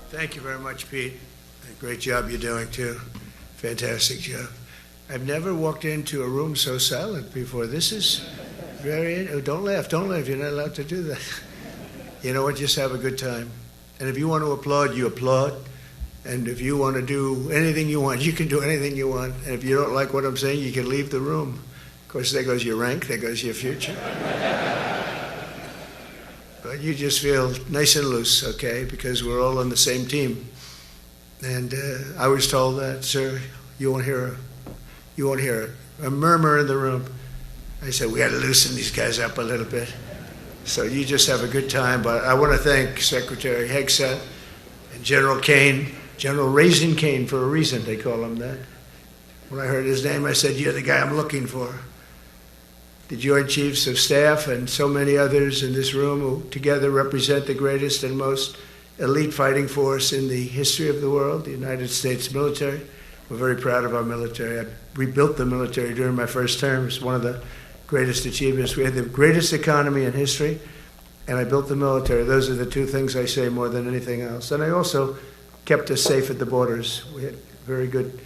Thank you very much, Pete. Great job you're doing, too. Fantastic job. I've never walked into a room so silent before. This is very... Oh, don't laugh. You're not allowed to do that. You know what? Just have a good time. And if you want to applaud, you applaud. And if you want to do anything you want, you can do anything you want. And if you don't like what I'm saying, you can leave the room. Of course, there goes your rank. There goes your future. But you just feel nice and loose, okay? Because we're all on the same team. And I was told that, sir, you won't hear a murmur in the room. I said, we got to loosen these guys up a little bit. So you just have a good time. But I want to thank Secretary Hegseth and General Kane, General Raisin Kane for a reason, they call him that. When I heard his name, I said, you're the guy I'm looking for. The Joint Chiefs of Staff and so many others in this room who together represent the greatest and most elite fighting force in the history of the world, the United States military. We're very proud of our military. I rebuilt the military during my first term. It's one of the greatest achievements. We had the greatest economy in history, and I built the military. Those are the two things I say more than anything else. And I also kept us safe at the borders. We had very good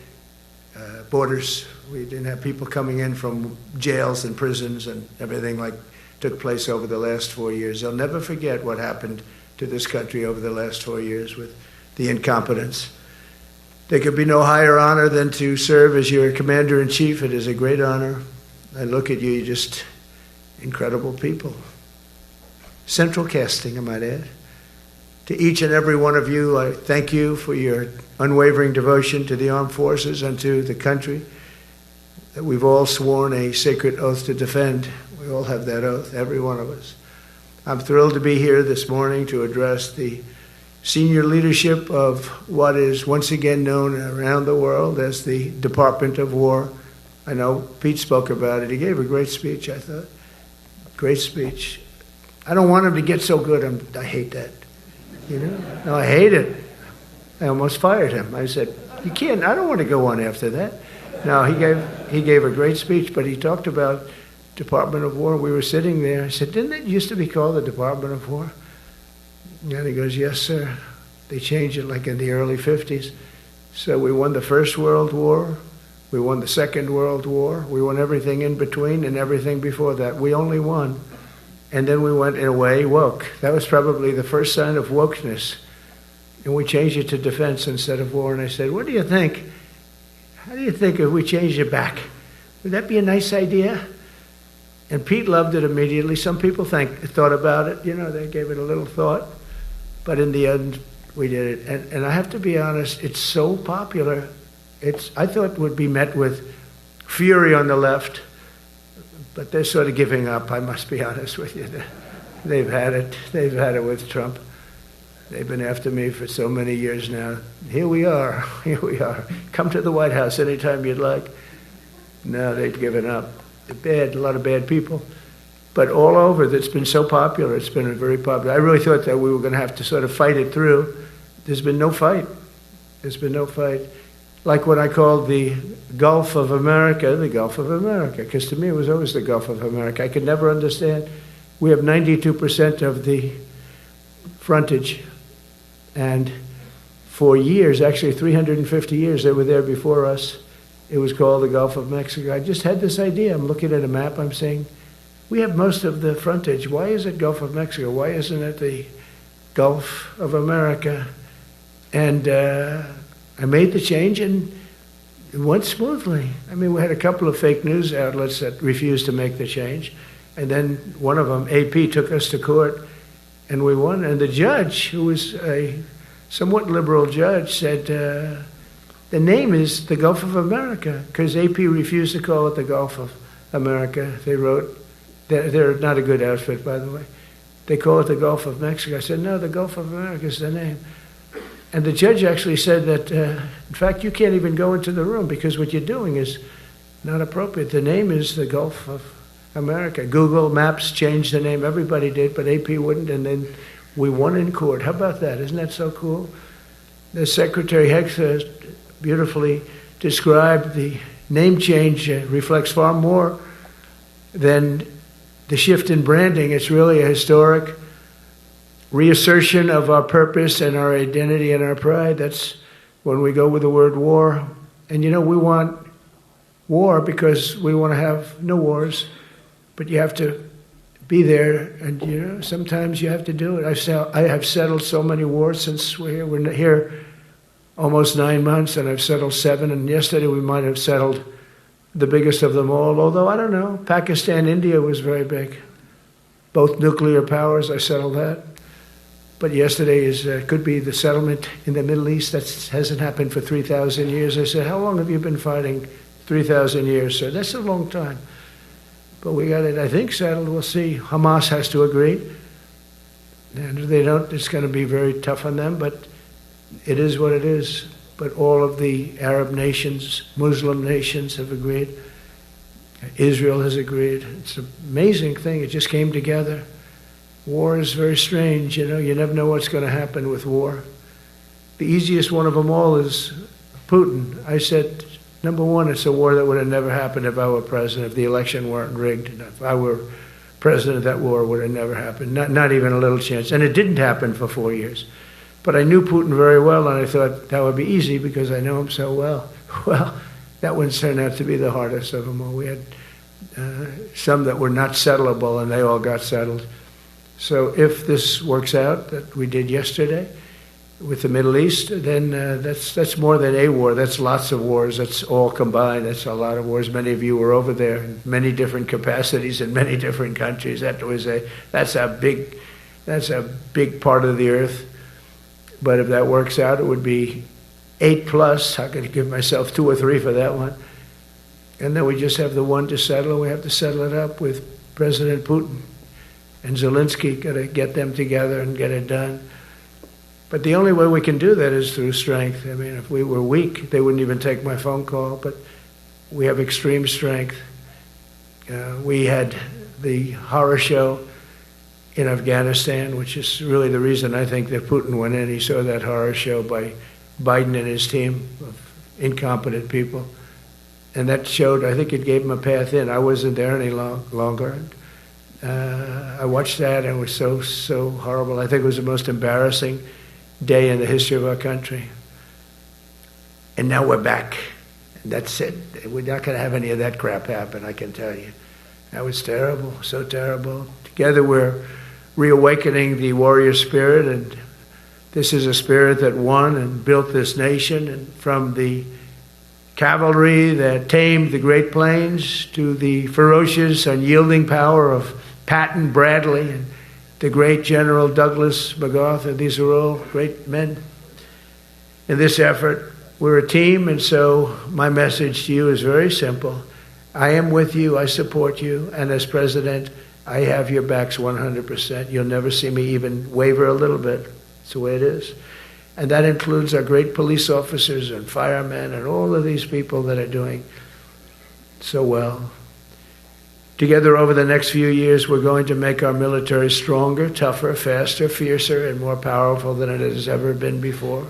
borders. We didn't have people coming in from jails and prisons and everything like took place over the last 4 years. They'll never forget what happened to this country over the last 4 years with the incompetence. There could be no higher honor than to serve as your Commander-in-Chief. It is a great honor. I look at you, you're just incredible people. Central casting, I might add. To each and every one of you, I thank you for your unwavering devotion to the armed forces and to the country that we've all sworn a sacred oath to defend. We all have that oath, every one of us. I'm thrilled to be here this morning to address the senior leadership of what is once again known around the world as the Department of War. I know Pete spoke about it. He gave a great speech, I thought. Great speech. I don't want him to get so good. I hate that. You know? No, I hate it. I almost fired him. I said, you can't, I don't want to go on after that. No, he gave a great speech, but he talked about Department of War. We were sitting there. I said, didn't it used to be called the Department of War? And he goes, yes, sir. They changed it like in the early 50s. So we won the First World War. We won the Second World War. We won everything in between and everything before that. We only won. And then we went, in a way, woke. That was probably the first sign of wokeness. And we changed it to defense instead of war. And I said, what do you think? How do you think if we changed it back? Would that be a nice idea? And Pete loved it immediately. Some people thought about it. You know, they gave it a little thought. But in the end, we did it. And I have to be honest, it's so popular. I thought it would be met with fury on the left. But they're sort of giving up, I must be honest with you. They've had it. They've had it with Trump. They've been after me for so many years now. Here we are. Here we are. Come to the White House anytime you'd like. No, they've given up. They're bad, a lot of bad people. But all over, that's been so popular. It's been very popular. I really thought that we were going to have to sort of fight it through. There's been no fight. There's been no fight. Like what I called the Gulf of America, the Gulf of America, because to me it was always the Gulf of America. I could never understand. We have 92% of the frontage, and for years, actually 350 years, they were there before us. It was called the Gulf of Mexico. I just had this idea. I'm looking at a map, I'm saying, we have most of the frontage. Why is it Gulf of Mexico? Why isn't it the Gulf of America? And I made the change, and it went smoothly. I mean, we had a couple of fake news outlets that refused to make the change. And then one of them, AP, took us to court, and we won. And the judge, who was a somewhat liberal judge, said, the name is the Gulf of America, because AP refused to call it the Gulf of America. They wrote, they're not a good outfit, by the way. They call it the Gulf of Mexico. I said, no, the Gulf of America is the name. And the judge actually said that, in fact, you can't even go into the room because what you're doing is not appropriate. The name is the Gulf of America. Google Maps changed the name. Everybody did, but AP wouldn't. And then we won in court. How about that? Isn't that so cool? The Secretary Hegseth beautifully described the name change reflects far more than the shift in branding. It's really a historic reassertion of our purpose and our identity and our pride. That's when we go with the word war. And we want war because we want to have no wars, but you have to be there, and sometimes you have to do it. I have settled so many wars since we're here. We're here almost 9 months, and I've settled 7, and yesterday we might have settled the biggest of them all, although I don't know. Pakistan, India was very big. Both nuclear powers, I settled that. But yesterday could be the settlement in the Middle East. That hasn't happened for 3,000 years. I said, how long have you been fighting? 3,000 years, sir. That's a long time. But we got it, I think, settled. We'll see. Hamas has to agree. And if they don't, it's going to be very tough on them. But it is what it is. But all of the Arab nations, Muslim nations have agreed. Israel has agreed. It's an amazing thing. It just came together. War is very strange, you never know what's going to happen with war. The easiest one of them all is Putin. I said, number one, it's a war that would have never happened if I were president, if the election weren't rigged. If I were president, that war would have never happened, not even a little chance. And it didn't happen for 4 years. But I knew Putin very well, and I thought that would be easy because I know him so well. Well, that one turned out to be the hardest of them all. We had some that were not settlable, and they all got settled. So if this works out, that we did yesterday with the Middle East, then that's more than a war. That's lots of wars. That's all combined. That's a lot of wars. Many of you were over there in many different capacities in many different countries. That's a big part of the earth. But if that works out, it would be 8+. I could give myself 2 or 3 for that one. And then we just have the one to settle. We have to settle it up with President Putin. And Zelensky, got to get them together and get it done. But the only way we can do that is through strength. I mean, if we were weak, they wouldn't even take my phone call. But we have extreme strength. We had the horror show in Afghanistan, which is really the reason I think that Putin went in. He saw that horror show by Biden and his team of incompetent people. And that showed, I think it gave him a path in. I wasn't there any longer. I watched that, and it was so horrible. I think it was the most embarrassing day in the history of our country. And now we're back. And that's it. We're not going to have any of that crap happen, I can tell you. That was terrible, so terrible. Together we're reawakening the warrior spirit, and this is a spirit that won and built this nation, and from the cavalry that tamed the Great Plains to the ferocious, unyielding power of Patton Bradley and the great General Douglas MacArthur. These are all great men. In this effort, we're a team, and so my message to you is very simple. I am with you, I support you, and as president, I have your backs 100%. You'll never see me even waver a little bit. It's the way it is. And that includes our great police officers and firemen and all of these people that are doing so well. Together over the next few years, we're going to make our military stronger, tougher, faster, fiercer, and more powerful than it has ever been before.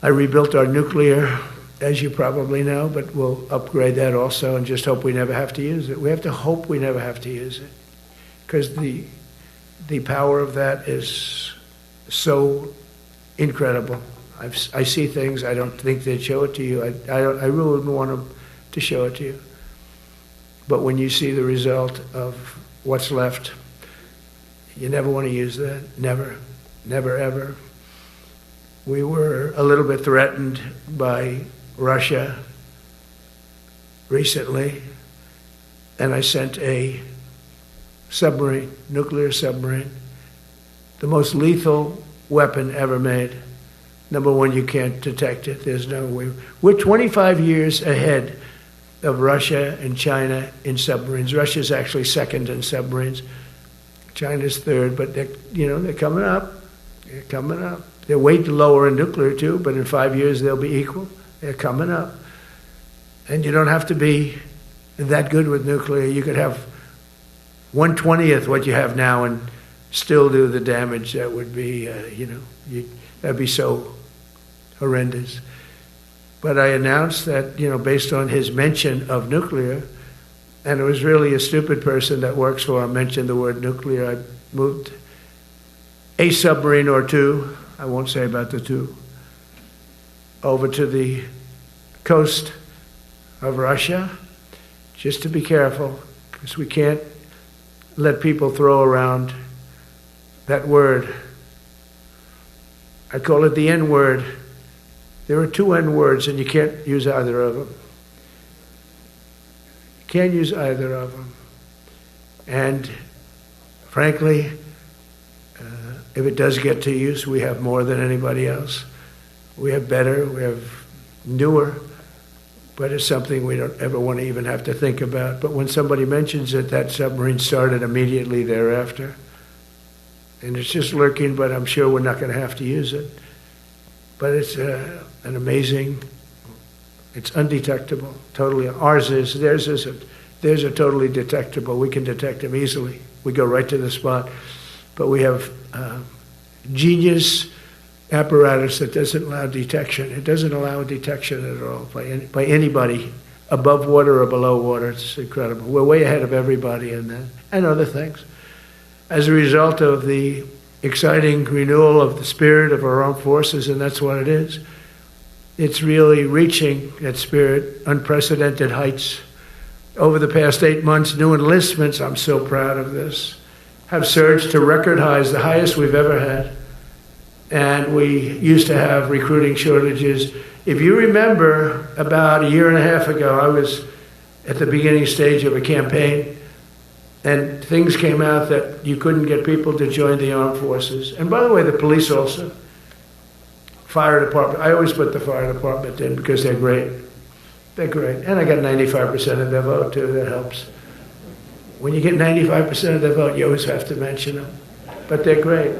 I rebuilt our nuclear, as you probably know, but we'll upgrade that also and just hope we never have to use it. We have to hope we never have to use it, because the power of that is so incredible. I see things, I don't think they'd show it to you. I really wouldn't want them to show it to you. But when you see the result of what's left, you never want to use that. Never, never, ever. We were a little bit threatened by Russia recently, and I sent a submarine, nuclear submarine, the most lethal weapon ever made. Number one, you can't detect it. There's no way. We're 25 years ahead of Russia and China in submarines. Russia's actually second in submarines. China's third, but they're coming up. They're coming up. They're way lower in nuclear too, but in 5 years they'll be equal. They're coming up. And you don't have to be that good with nuclear. You could have 1/20th what you have now and still do the damage that would be, that'd be so horrendous. But I announced that, based on his mention of nuclear, and it was really a stupid person that works for him mentioned the word nuclear, I moved a submarine or two, I won't say about the two, over to the coast of Russia, just to be careful, because we can't let people throw around that word. I call it the N-word. There are two N-words, and you can't use either of them. You can't use either of them. And frankly, if it does get to use, we have more than anybody else. We have better, we have newer, but it's something we don't ever want to even have to think about. But when somebody mentions it, that submarine started immediately thereafter. And it's just lurking, but I'm sure we're not going to have to use it. But it's an amazing, it's undetectable, totally. Ours is, theirs isn't. Theirs are totally detectable. We can detect them easily. We go right to the spot. But we have genius apparatus that doesn't allow detection. It doesn't allow detection at all by anybody above water or below water. It's incredible. We're way ahead of everybody in that, and other things. As a result of the exciting renewal of the spirit of our armed forces, and that's what it is. It's really reaching that spirit, unprecedented heights. Over the past 8 months, new enlistments, I'm so proud of this, have surged to record highs, the highest we've ever had. And we used to have recruiting shortages. If you remember, about a year and a half ago, I was at the beginning stage of a campaign, and things came out that you couldn't get people to join the armed forces. And by the way, the police also. Fire department. I always put the fire department in because they're great. They're great. And I got 95% of their vote, too. That helps. When you get 95% of their vote, you always have to mention them. But they're great.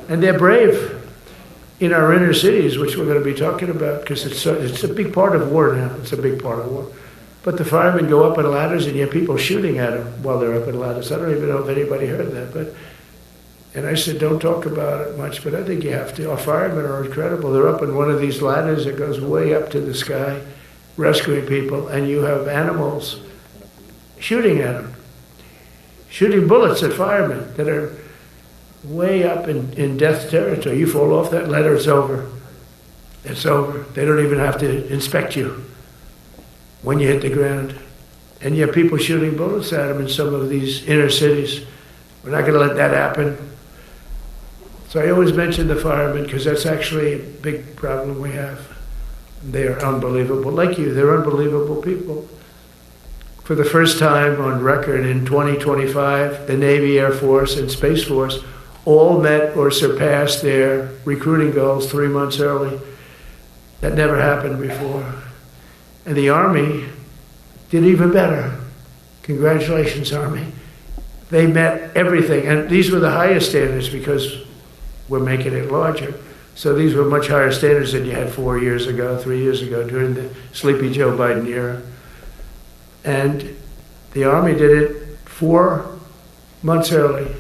And they're brave in our inner cities, which we're going to be talking about, because it's a big part of war now. It's a big part of war. But the firemen go up in ladders, and you have people shooting at them while they're up in ladders. I don't even know if anybody heard that. And I said, don't talk about it much, but I think you have to. Our firemen are incredible. They're up in one of these ladders that goes way up to the sky, rescuing people, and you have animals shooting at them, shooting bullets at firemen that are way up in death territory. You fall off that ladder, it's over. It's over. They don't even have to inspect you when you hit the ground. And you have people shooting bullets at them in some of these inner cities. We're not going to let that happen. So I always mention the firemen because that's actually a big problem we have. They are unbelievable. Like you, they're unbelievable people. For the first time on record in 2025, the Navy, Air Force, and Space Force all met or surpassed their recruiting goals 3 months early. That never happened before. And the Army did even better. Congratulations, Army. They met everything. And these were the highest standards because we're making it larger. So these were much higher standards than you had 4 years ago, 3 years ago, during the Sleepy Joe Biden era. And the Army did it 4 months early.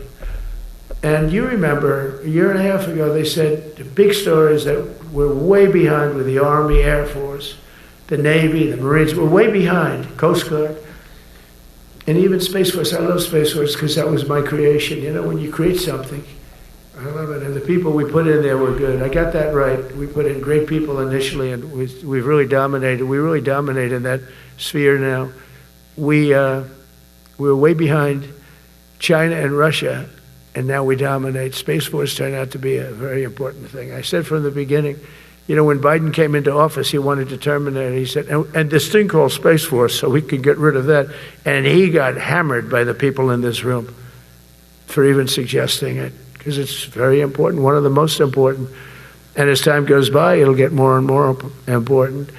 And you remember, a year and a half ago, they said the big story is that we're way behind with the Army, Air Force, the Navy, the Marines. We're way behind, Coast Guard. And even Space Force. I love Space Force because that was my creation. You know, when you create something, I love it. And the people we put in there were good. I got that right. We put in great people initially, and we've really dominated. We really dominate in that sphere now. We were way behind China and Russia, and now we dominate. Space Force turned out to be a very important thing. I said from the beginning, you know, when Biden came into office, he wanted to terminate it. He said, and this thing called Space Force, so we could get rid of that. And he got hammered by the people in this room for even suggesting it, because it's very important, one of the most important. And as time goes by, it'll get more and more important.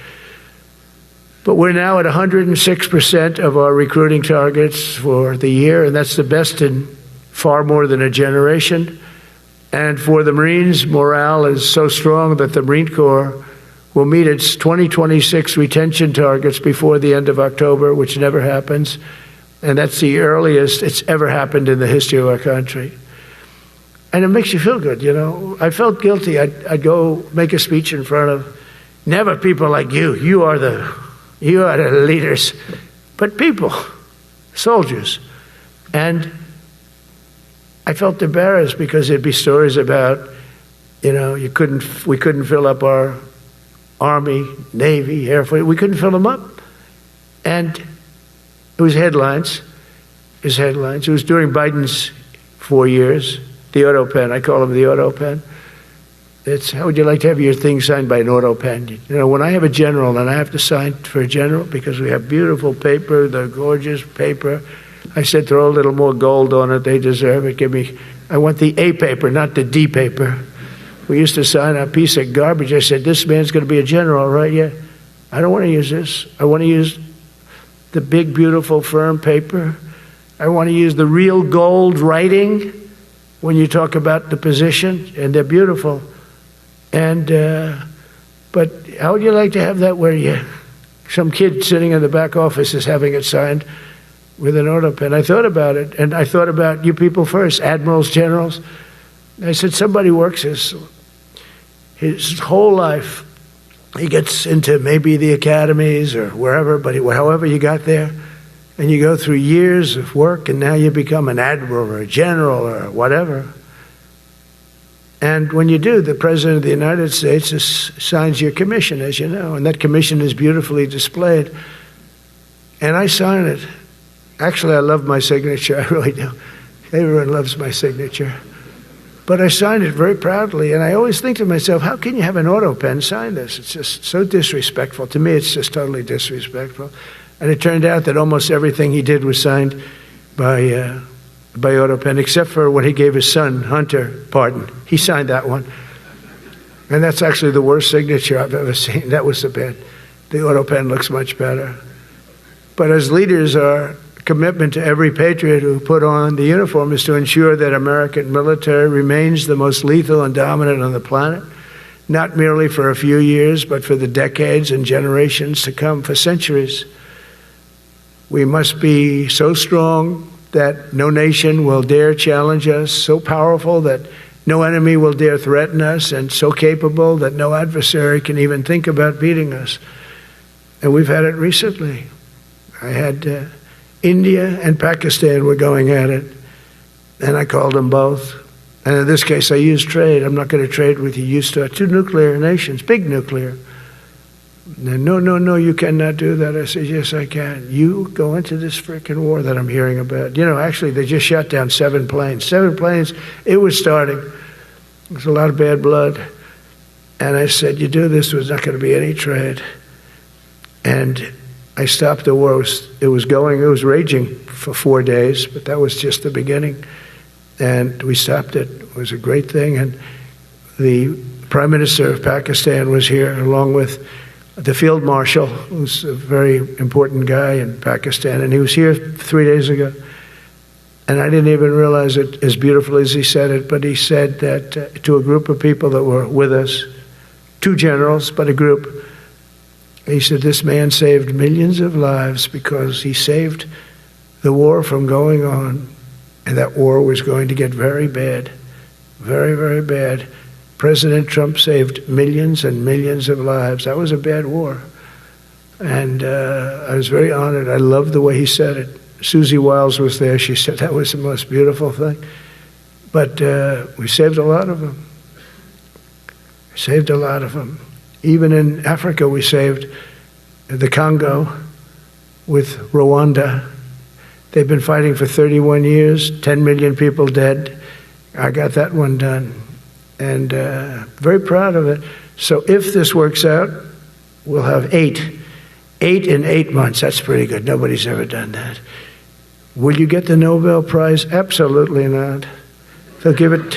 But we're now at 106% of our recruiting targets for the year, and that's the best in far more than a generation. And for the Marines, morale is so strong that the Marine Corps will meet its 2026 retention targets before the end of October, which never happens. And that's the earliest it's ever happened in the history of our country. And it makes you feel good, you know. I felt guilty. I'd go make a speech in front of never people like you. You are the leaders. But people, soldiers. And I felt embarrassed because there'd be stories about, you know, we couldn't fill up our Army, Navy, Air Force. We couldn't fill them up. And it was headlines. It was during Biden's 4 years. The auto pen. I call them the auto pen. It's, how would you like to have your thing signed by an auto pen? You know, when I have a general and I have to sign for a general because we have beautiful paper, the gorgeous paper, I said, throw a little more gold on it. They deserve it. I want the A paper, not the D paper. We used to sign a piece of garbage. I said, this man's going to be a general, right? Yeah. I don't want to use this. I want to use the big, beautiful, firm paper. I want to use the real gold writing when you talk about the position, and they're beautiful. And, but how would you like to have that where some kid sitting in the back office is having it signed with an auto pen? I thought about it, and I thought about you people first, admirals, generals. I said, somebody works his whole life. He gets into maybe the academies or wherever, but however you got there, and you go through years of work, and now you become an admiral or a general or whatever. And when you do, the President of the United States signs your commission, as you know, and that commission is beautifully displayed. And I sign it. Actually, I love my signature. I really do. Everyone loves my signature. But I signed it very proudly, and I always think to myself, how can you have an auto pen sign this? It's just so disrespectful. To me, it's just totally disrespectful. And it turned out that almost everything he did was signed by auto pen, except for when he gave his son, Hunter, pardon. He signed that one. And that's actually the worst signature I've ever seen. That was the bad. The auto pen looks much better. But as leaders, our commitment to every patriot who put on the uniform is to ensure that American military remains the most lethal and dominant on the planet, not merely for a few years, but for the decades and generations to come, for centuries. We must be so strong that no nation will dare challenge us, so powerful that no enemy will dare threaten us, and so capable that no adversary can even think about beating us. And we've had it recently. I had India and Pakistan were going at it, and I called them both. And in this case, I used trade. I'm not going to trade with you. Used to 2 nuclear nations, big nuclear. And no, you cannot do that. I said, yes, I can. You go into this freaking war that I'm hearing about. You know, actually, they just shot down 7 planes. 7 planes, it was starting. There's a lot of bad blood. And I said, you do this, there's not going to be any trade. And I stopped the war. It was raging for 4 days, but that was just the beginning. And we stopped it. It was a great thing. And the Prime Minister of Pakistan was here, along with the Field Marshal, who's a very important guy in Pakistan, and he was here 3 days ago. And I didn't even realize it as beautiful as he said it, but he said that to a group of people that were with us, 2 generals, but a group, he said, this man saved millions of lives because he saved the war from going on, and that war was going to get very bad, very, very bad. President Trump saved millions and millions of lives. That was a bad war. And I was very honored. I loved the way he said it. Susie Wiles was there. She said that was the most beautiful thing. But we saved a lot of them. Saved a lot of them. Even in Africa, we saved the Congo with Rwanda. They've been fighting for 31 years, 10 million people dead. I got that one done. And very proud of it. So if this works out, we'll have 8. 8 in 8 months. That's pretty good. Nobody's ever done that. Will you get the Nobel Prize? Absolutely not. They'll give it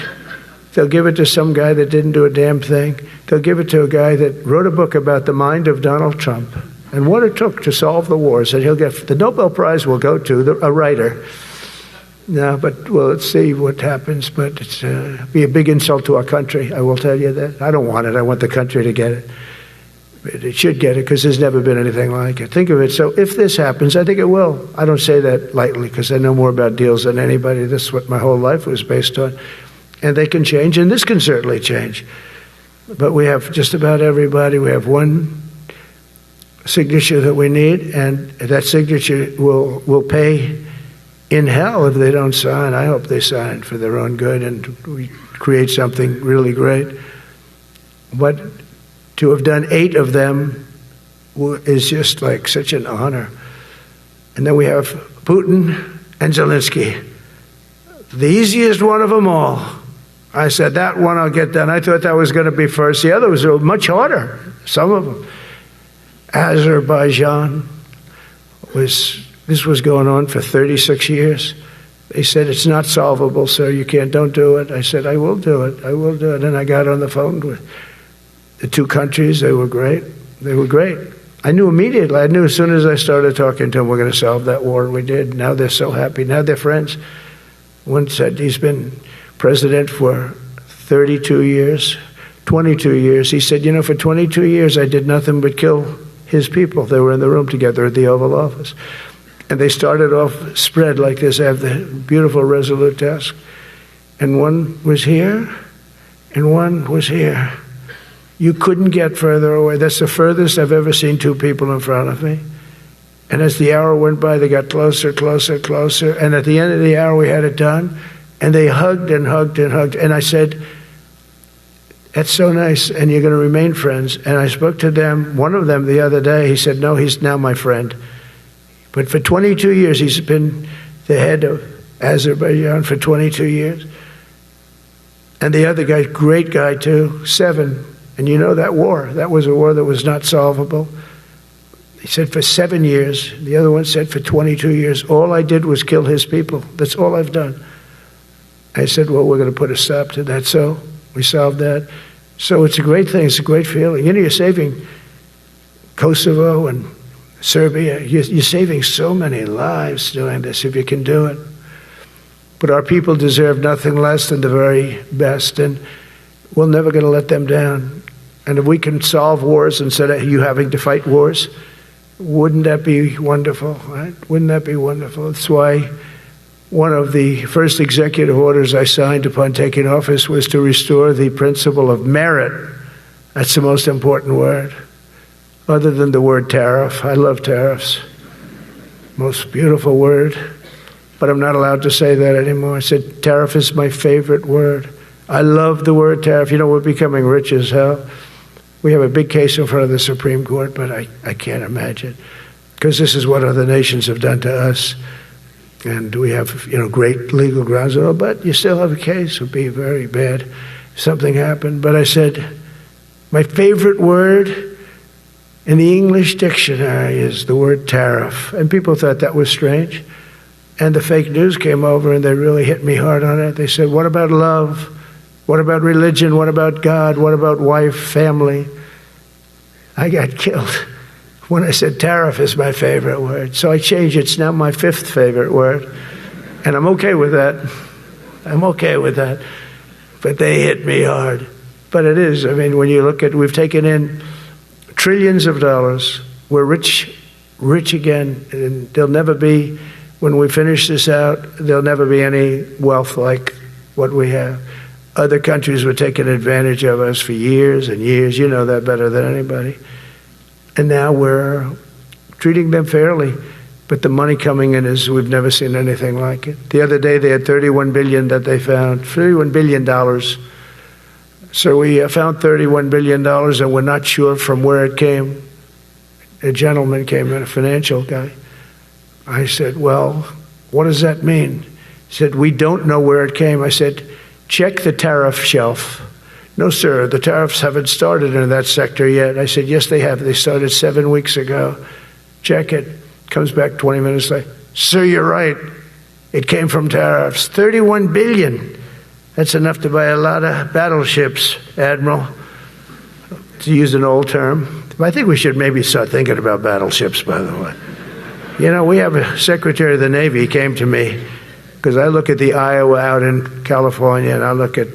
to some guy that didn't do a damn thing. They'll give it to a guy that wrote a book about the mind of Donald Trump and what it took to solve the wars. And he'll get the Nobel Prize will go to a writer. No, but well, let's see what happens. But it's be a big insult to our country. I will tell you that. I don't want it. I want the country to get it. But it should get it because there's never been anything like it. Think of it. So if this happens, I think it will. I don't say that lightly because I know more about deals than anybody. This is what my whole life was based on. And they can change, and this can certainly change. But we have just about everybody. We have one signature that we need, and that signature will pay in hell if they don't sign. I hope they sign for their own good and we create something really great. But to have done 8 of them is just like such an honor. And then we have Putin and Zelensky. The easiest one of them all. I said, that one I'll get done. I thought that was going to be first. The other was much harder, some of them. Azerbaijan this was going on for 36 years. They said, it's not solvable, sir. Don't do it. I said, I will do it. I will do it. And I got on the phone with the 2 countries. They were great. They were great. I knew immediately. I knew as soon as I started talking to them, we're going to solve that war. And we did. Now they're so happy. Now they're friends. One said he's been president for 32 years, 22 years. He said, for 22 years, I did nothing but kill his people. They were in the room together at the Oval Office. And they started off spread like this. I have the beautiful Resolute desk. And one was here, and one was here. You couldn't get further away. That's the furthest I've ever seen 2 people in front of me. And as the hour went by, they got closer, closer, closer. And at the end of the hour, we had it done. And they hugged and hugged and hugged. And I said, that's so nice, and you're going to remain friends. And I spoke to them, one of them the other day. He said, no, he's now my friend. But for 22 years, he's been the head of Azerbaijan for 22 years. And the other guy, great guy too, 7. And that war, that was a war that was not solvable. He said for 7 years. The other one said for 22 years. All I did was kill his people. That's all I've done. I said, well, we're going to put a stop to that. So we solved that. So it's a great thing. It's a great feeling. You're saving Kosovo and Serbia. You're saving so many lives doing this if you can do it. But our people deserve nothing less than the very best, and we're never going to let them down. And if we can solve wars instead of you having to fight wars, wouldn't that be wonderful, right? Wouldn't that be wonderful? That's why one of the first executive orders I signed upon taking office was to restore the principle of merit. That's the most important word, other than the word tariff. I love tariffs. Most beautiful word. But I'm not allowed to say that anymore. I said tariff is my favorite word. I love the word tariff. We're becoming rich as hell. We have a big case in front of the Supreme Court, but I can't imagine. Because this is what other nations have done to us. And we have, great legal grounds. But you still have a case. It would be very bad if something happened. But I said, my favorite word in the English dictionary is the word tariff. And people thought that was strange. And the fake news came over and they really hit me hard on it. They said, what about love? What about religion? What about God? What about wife, family? I got killed when I said tariff is my favorite word. So I changed it. It's now my 5th favorite word. And I'm okay with that. I'm okay with that. But they hit me hard. But it is. I mean, when you look at, we've taken in trillions of dollars. We're rich again. And there'll never be, when we finish this out, there'll never be any wealth like what we have. Other countries were taking advantage of us for years and years. You know that better than anybody. And now we're treating them fairly. But the money coming in is, we've never seen anything like it. The other day they had $31 billion that they found, $31 billion. So we found $31 billion and we're not sure from where it came. A gentleman came in, a financial guy. I said, well, what does that mean? He said, we don't know where it came. I said, check the tariff shelf. No, sir, the tariffs haven't started in that sector yet. I said, yes, they have. They started 7 weeks ago. Check it. Comes back 20 minutes later. Sir, you're right. It came from tariffs. $31 billion. That's enough to buy a lot of battleships, Admiral, to use an old term. I think we should maybe start thinking about battleships, by the way. You know, we have a Secretary of the Navy. He came to me because I look at the Iowa out in California, and I look at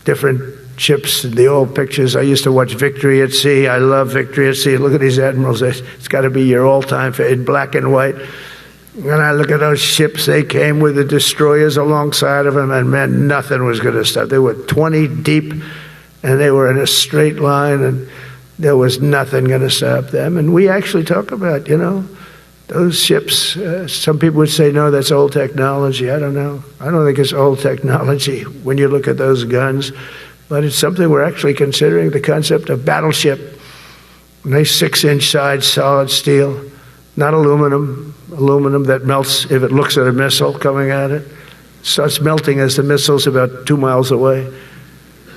different ships, the old pictures. I used to watch Victory at Sea. I love Victory at Sea. Look at these admirals. It's got to be your all-time in black and white. And I look at those ships. They came with the destroyers alongside of them, and man, nothing was going to stop. They were 20 deep, and they were in a straight line, and there was nothing going to stop them. And we actually talk about, you know, those ships. Some people would say, no, that's old technology. I don't know. I don't think it's old technology when you look at those guns. But it's something we're actually considering, the concept of battleship. Nice 6-inch sides, solid steel, not aluminum that melts if it looks at a missile coming at it. Starts melting as the missile's about 2 miles away.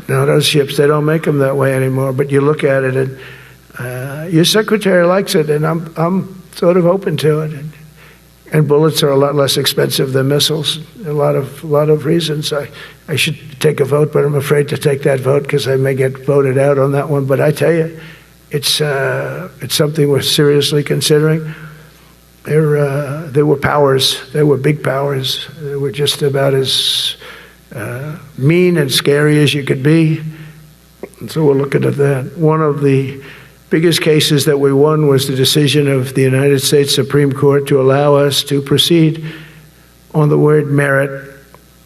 Now, those ships, they don't make them that way anymore. But you look at it, and your secretary likes it, and I'm sort of open to it. And bullets are a lot less expensive than missiles. A lot of reasons. I should take a vote, but I'm afraid to take that vote because I may get voted out on that one. But I tell you, it's something we're seriously considering. There were powers. There were big powers. They were just about as mean and scary as you could be. And so we're looking at that. One of the biggest cases that we won was the decision of the United States Supreme Court to allow us to proceed on the word merit.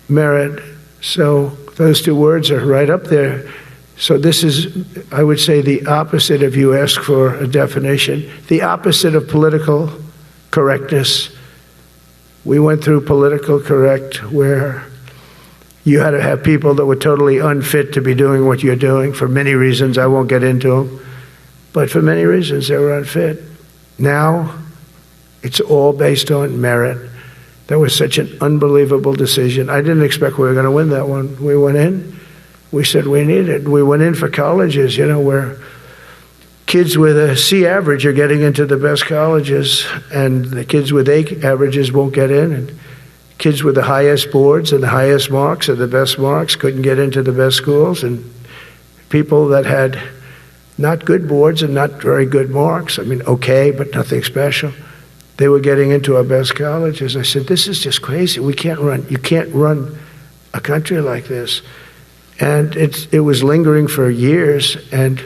Merit. So those two words are right up there. So this is, I would say, the opposite if you ask for a definition. The opposite of political correctness. We went through political correct where you had to have people that were totally unfit to be doing what you're doing for many reasons. I won't get into them. But for many reasons, they were unfit. Now, it's all based on merit. That was such an unbelievable decision. I didn't expect we were going to win that one. We went in. We said we need it. We went in for colleges, you know, where kids with a C average are getting into the best colleges, and the kids with A averages won't get in. And kids with the highest boards and the highest marks and the best marks couldn't get into the best schools. And people that had not good boards and not very good marks, I mean, okay, but nothing special, they were getting into our best colleges. I said, this is just crazy. You can't run a country like this. And it was lingering for years, and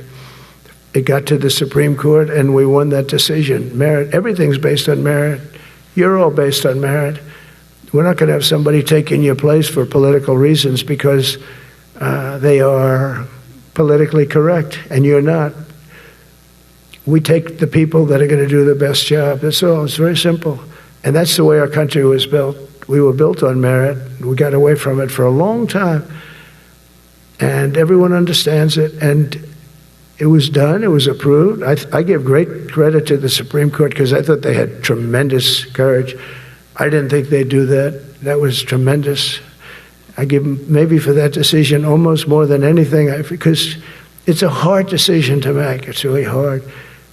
it got to the Supreme Court, and we won that decision. Merit, everything's based on merit. You're all based on merit. We're not going to have somebody taking your place for political reasons because they are politically correct, and you're not. We take the people that are going to do the best job. That's all. It's very simple. And that's the way our country was built. We were built on merit. We got away from it for a long time. And everyone understands it. And it was done. It was approved. I give great credit to the Supreme Court because I thought they had tremendous courage. I didn't think they'd do that. That was tremendous. I give them maybe for that decision almost more than anything because it's a hard decision to make. It's really hard.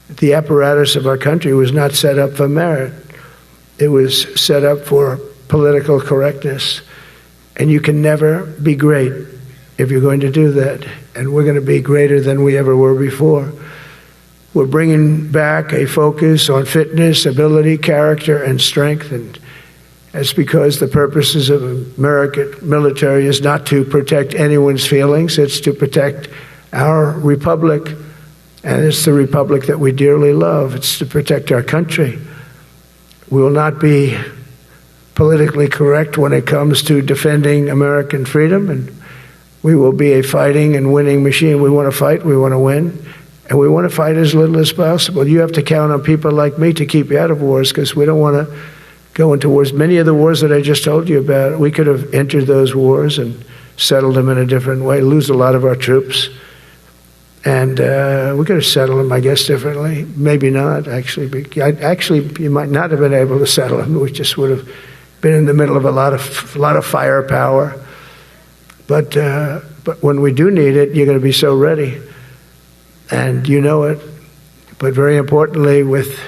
The apparatus of our country was not set up for merit. It was set up for political correctness. And you can never be great if you're going to do that. And we're going to be greater than we ever were before. We're bringing back a focus on fitness, ability, character, and strength. And It's because the purposes of American military is not to protect anyone's feelings. It's to protect our republic, and it's the republic that we dearly love. It's to protect our country. We will not be politically correct when it comes to defending American freedom, and we will be a fighting and winning machine. We want to fight, we want to win, and we want to fight as little as possible. You have to count on people like me to keep you out of wars, because we don't want to go into wars. Many of the wars that I just told you about, we could have entered those wars and settled them in a different way, lose a lot of our troops. And we could have settled them, I guess, differently. Maybe not, actually. Actually, you might not have been able to settle them. We just would have been in the middle of a lot of firepower. But when we do need it, you're going to be so ready. And you know it. But very importantly, with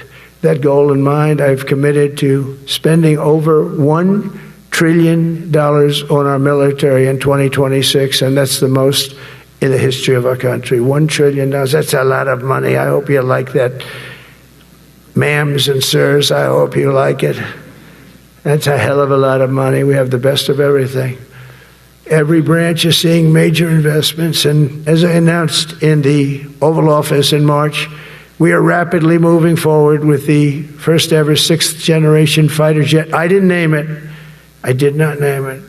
that goal in mind, I've committed to spending over $1 trillion on our military in 2026, and that's the most in the history of our country. $1 trillion, that's a lot of money. I hope you like that. Ma'ams and sirs, I hope you like it. That's a hell of a lot of money. We have the best of everything. Every branch is seeing major investments, and as I announced in the Oval Office in March, we are rapidly moving forward with the first ever 6th generation fighter jet. I didn't name it. I did not name it.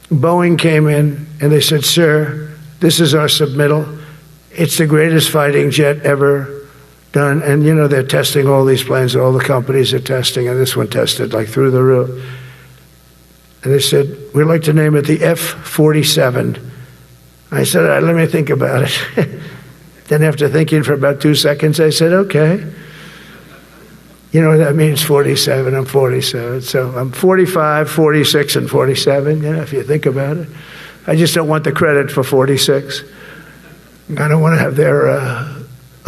Boeing came in and they said, "Sir, this is our submittal. It's the greatest fighting jet ever done." And you know, they're testing all these planes, all the companies are testing, and this one tested like through the roof. And they said, "We'd like to name it the F-47. I said, "All right, let me think about it." Then after thinking for about 2 seconds, I said, "Okay." You know what that means, 47, I'm 47. So I'm 45, 46, and 47, you know, if you think about it. I just don't want the credit for 46. I don't want to have their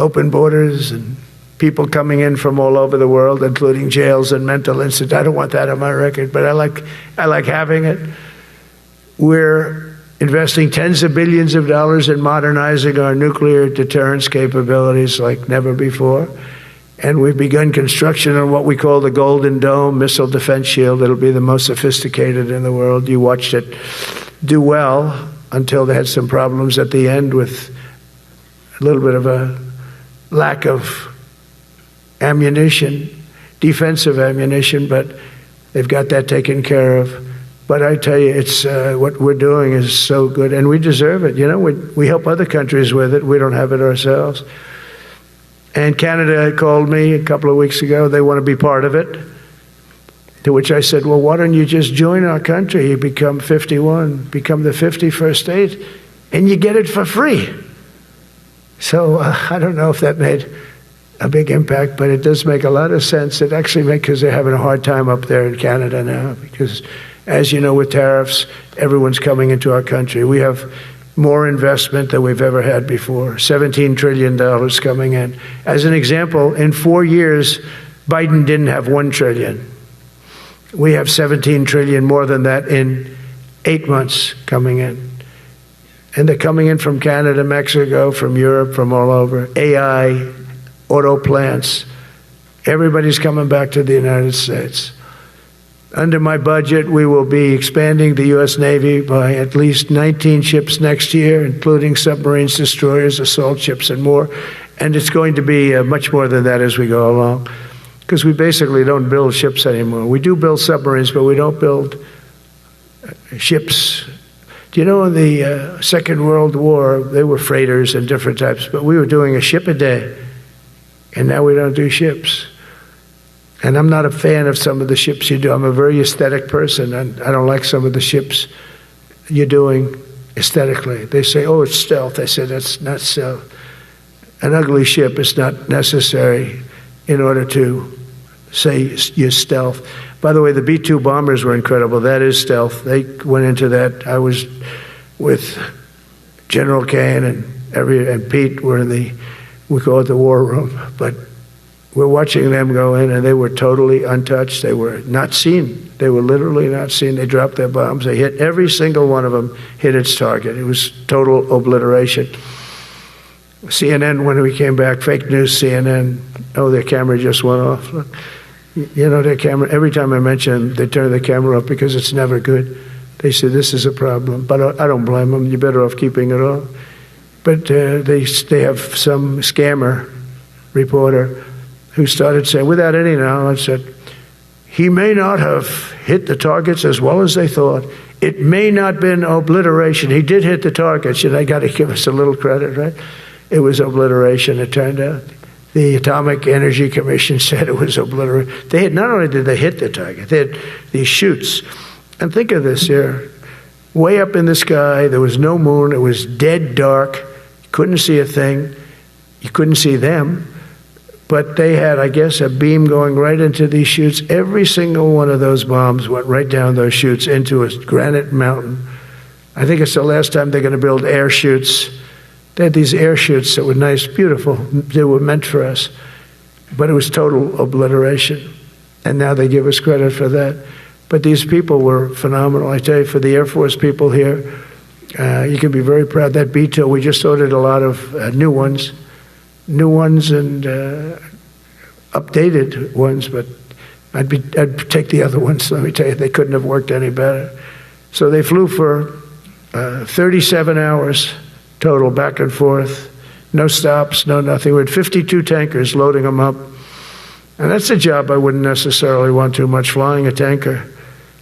open borders and people coming in from all over the world, including jails and mental institutes. I don't want that on my record, but I like having it. We're investing tens of billions of dollars in modernizing our nuclear deterrence capabilities like never before. And we've begun construction on what we call the Golden Dome missile defense shield. It'll be the most sophisticated in the world. You watched it do well until they had some problems at the end with a little bit of a lack of ammunition, defensive ammunition, but they've got that taken care of. But I tell you, it's what we're doing is so good, and we deserve it. You know, we help other countries with it. We don't have it ourselves. And Canada called me a couple of weeks ago. They want to be part of it. To which I said, "Well, why don't you just join our country? You become 51, become the 51st state, and you get it for free." So I don't know if that made a big impact, but it does make a lot of sense. It actually makes, because they're having a hard time up there in Canada now, because as you know, with tariffs, everyone's coming into our country. We have more investment than we've ever had before, $17 trillion coming in. As an example, in 4 years, Biden didn't have $1 trillion. We have $17 trillion more than that in 8 months coming in. And they're coming in from Canada, Mexico, from Europe, from all over. AI, auto plants. Everybody's coming back to the United States. Under my budget, we will be expanding the U.S. Navy by at least 19 ships next year, including submarines, destroyers, assault ships, and more. And it's going to be much more than that as we go along, because we basically don't build ships anymore. We do build submarines, but we don't build ships. Do you know in the Second World War, they were freighters and different types, but we were doing a ship a day, and now we don't do ships. And I'm not a fan of some of the ships you do. I'm a very aesthetic person, and I don't like some of the ships you're doing aesthetically. They say, "Oh, it's stealth." I said, "That's not stealth. An ugly ship is not necessary in order to say you're stealth." By the way, the B-2 bombers were incredible. That is stealth. They went into that. I was with General Kane and Pete were in we call it the war room, but we're watching them go in, and they were totally untouched. They were not seen. They were literally not seen. They dropped their bombs. They hit every single one of them, hit its target. It was total obliteration. CNN, when we came back, fake news CNN, oh, their camera just went off. Look. You know, their camera, every time I mention them, they turn the camera up because it's never good. They say, this is a problem. But I don't blame them. You're better off keeping it off. But they have some scammer reporter who started saying, without any knowledge, that he may not have hit the targets as well as they thought. It may not have been obliteration. He did hit the targets, and they got to give us a little credit, right? It was obliteration, it turned out. The Atomic Energy Commission said it was obliteration. They had, not only did they hit the target, they had these chutes. And think of this here. Way up in the sky, there was no moon. It was dead dark. You couldn't see a thing. You couldn't see them. But they had, I guess, a beam going right into these chutes. Every single one of those bombs went right down those chutes into a granite mountain. I think it's the last time they're going to build air chutes. They had these air chutes that were nice, beautiful. They were meant for us. But it was total obliteration. And now they give us credit for that. But these people were phenomenal. I tell you, for the Air Force people here, you can be very proud. That B-2, we just ordered a lot of new ones and updated ones, but I'd take the other ones. Let me tell you, they couldn't have worked any better. So they flew for 37 hours total, back and forth, no stops, no nothing. We had 52 tankers loading them up. And that's a job I wouldn't necessarily want too much, flying a tanker,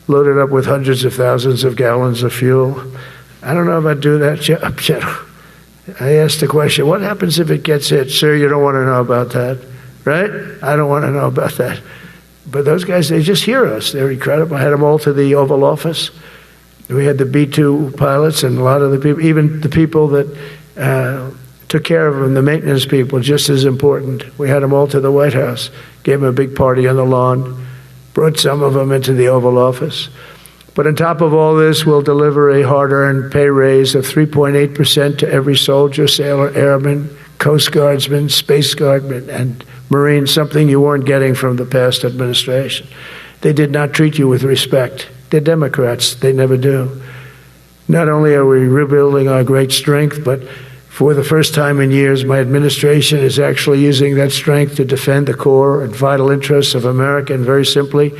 loaded up with hundreds of thousands of gallons of fuel. I don't know if I'd do that job, General. I asked the question, what happens if it gets hit? Sir, you don't want to know about that, right? I don't want to know about that. But those guys, they just hear us. They're incredible. I had them all to the Oval Office. We had the B-2 pilots and a lot of the people, even the people that took care of them, the maintenance people, just as important. We had them all to the White House, gave them a big party on the lawn, brought some of them into the Oval Office. But on top of all this, we'll deliver a hard-earned pay raise of 3.8% to every soldier, sailor, airman, Coast Guardsman, Space Guardman, and Marine, something you weren't getting from the past administration. They did not treat you with respect. They're Democrats. They never do. Not only are we rebuilding our great strength, but for the first time in years, my administration is actually using that strength to defend the core and vital interests of America. And very simply,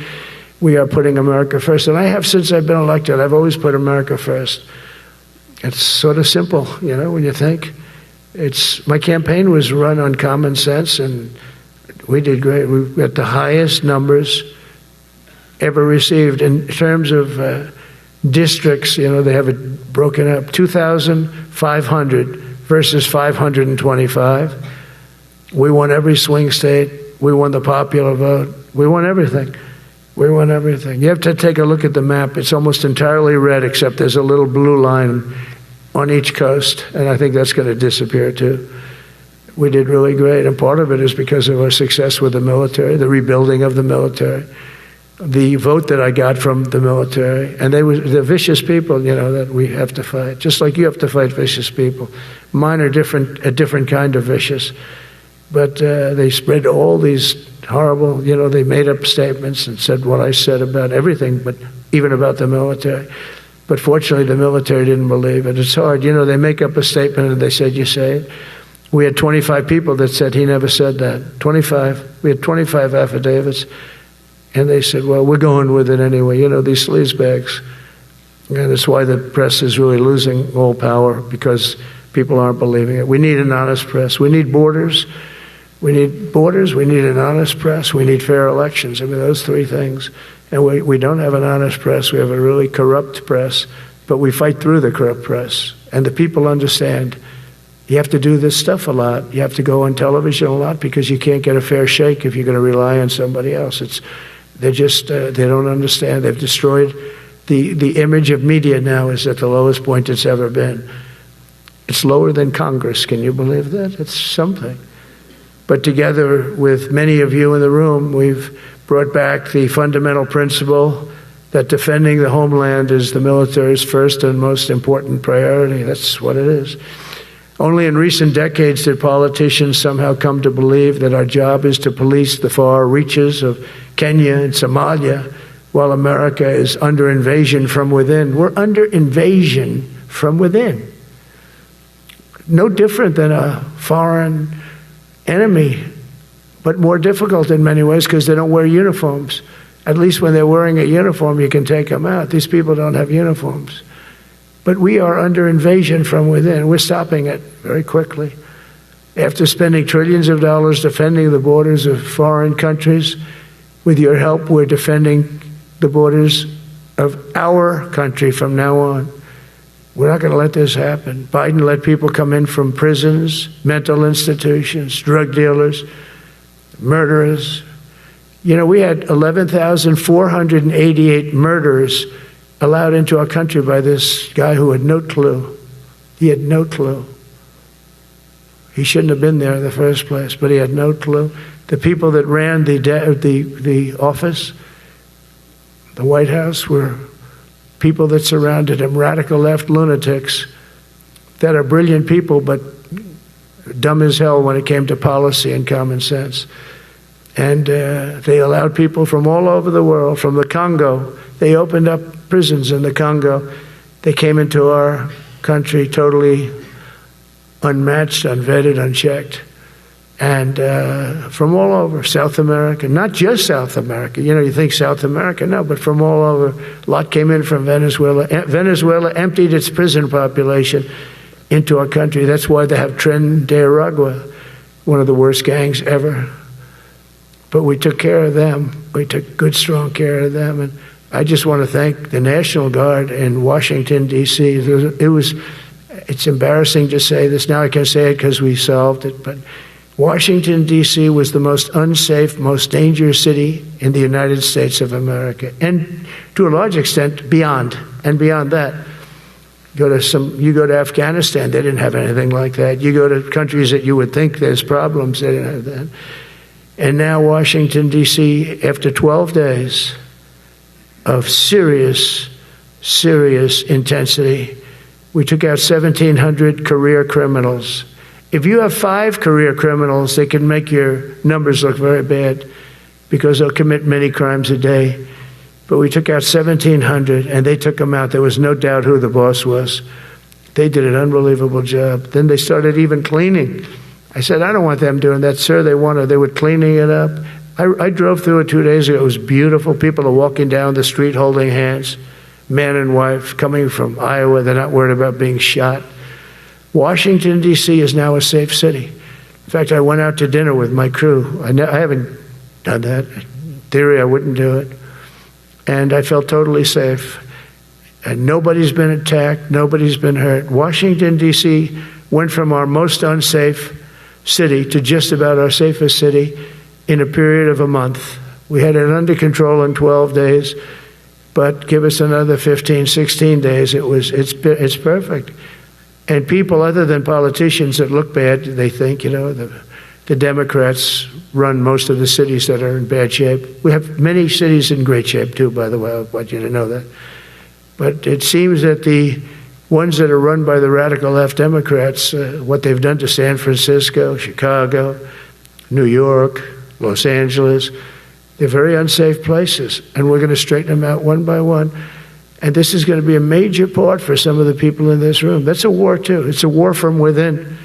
we are putting America first. And I have since I've been elected. I've always put America first. It's sort of simple, you know, when you think. My campaign was run on common sense, and we did great. We got the highest numbers ever received in terms of districts. You know, they have it broken up, 2,500 versus 525. We won every swing state. We won the popular vote. We won everything. We won everything. You have to take a look at the map. It's almost entirely red, except there's a little blue line on each coast, and I think that's going to disappear too. We did really great, and part of it is because of our success with the military, the rebuilding of the military, the vote that I got from the military, and they're vicious people, you know, that we have to fight, just like you have to fight vicious people. Mine are a different kind of vicious, but they spread all these horrible, you know, they made up statements and said what I said about everything, but even about the military. But fortunately, the military didn't believe it. It's hard. You know, they make up a statement and they said, you say it. We had 25 people that said he never said that. 25. We had 25 affidavits. And they said, well, we're going with it anyway. You know, these sleazebags. And it's why the press is really losing all power, because people aren't believing it. We need an honest press. We need borders. We need borders. We need an honest press. We need fair elections. I mean, those three things. And we don't have an honest press. We have a really corrupt press. But we fight through the corrupt press. And the people understand you have to do this stuff a lot. You have to go on television a lot, because you can't get a fair shake if you're going to rely on somebody else. They don't understand. They've destroyed the image of media now is at the lowest point it's ever been. It's lower than Congress. Can you believe that? It's something. But together with many of you in the room, we've brought back the fundamental principle that defending the homeland is the military's first and most important priority. That's what it is. Only in recent decades did politicians somehow come to believe that our job is to police the far reaches of Kenya and Somalia, while America is under invasion from within. We're under invasion from within. No different than a foreign enemy but more difficult in many ways because they don't wear uniforms. At least when they're wearing a uniform, you can take them out. These people don't have uniforms. But we are under invasion from within. We're stopping it very quickly. After spending trillions of dollars defending the borders of foreign countries, with your help, we're defending the borders of our country from now on. We're not going to let this happen. Biden let people come in from prisons, mental institutions, drug dealers, murderers. You know, we had 11,488 murderers allowed into our country by this guy who had no clue. He had no clue. He shouldn't have been there in the first place, but he had no clue. The people that ran the office, the White House, were people that surrounded him, radical left lunatics that are brilliant people, but dumb as hell when it came to policy and common sense. And they allowed people from all over the world, from the Congo. They opened up prisons in the Congo. They came into our country totally unmatched, unvetted, unchecked. And from all over, South America, not just South America. You know, you think South America, no, but from all over. A lot came in from Venezuela. Venezuela emptied its prison population into our country. That's why they have Tren de Aragua, one of the worst gangs ever. But we took care of them. We took good, strong care of them. And I just want to thank the National Guard in Washington, D.C. It's embarrassing to say this. Now I can say it because we solved it. But Washington, D.C. was the most unsafe, most dangerous city in the United States of America. And to a large extent, beyond. And beyond that. You go to Afghanistan, they didn't have anything like that. You go to countries that you would think there's problems, they didn't have that. And now Washington, D.C., after 12 days of serious, serious intensity, we took out 1,700 career criminals. If you have 5 career criminals, they can make your numbers look very bad because they'll commit many crimes a day. But we took out 1,700, and they took them out. There was no doubt who the boss was. They did an unbelievable job. Then they started even cleaning. I said, I don't want them doing that, sir. They were cleaning it up. I drove through it 2 days ago. It was beautiful. People are walking down the street holding hands, man and wife, coming from Iowa. They're not worried about being shot. Washington, D.C. is now a safe city. In fact, I went out to dinner with my crew. I haven't done that. In theory, I wouldn't do it. And I felt totally safe. And nobody's been attacked. Nobody's been hurt. Washington, D.C. went from our most unsafe city to just about our safest city in a period of a month. We had it under control in 12 days, but give us another 15, 16 days. It's perfect. And people other than politicians that look bad, they think, the Democrats run most of the cities that are in bad shape. We have many cities in great shape too, by the way. I want you to know that. But it seems that the ones that are run by the radical left Democrats, what they've done to San Francisco, Chicago, New York, Los Angeles, they're very unsafe places. And we're going to straighten them out one by one. And this is going to be a major part for some of the people in this room. That's a war, too. It's a war from within.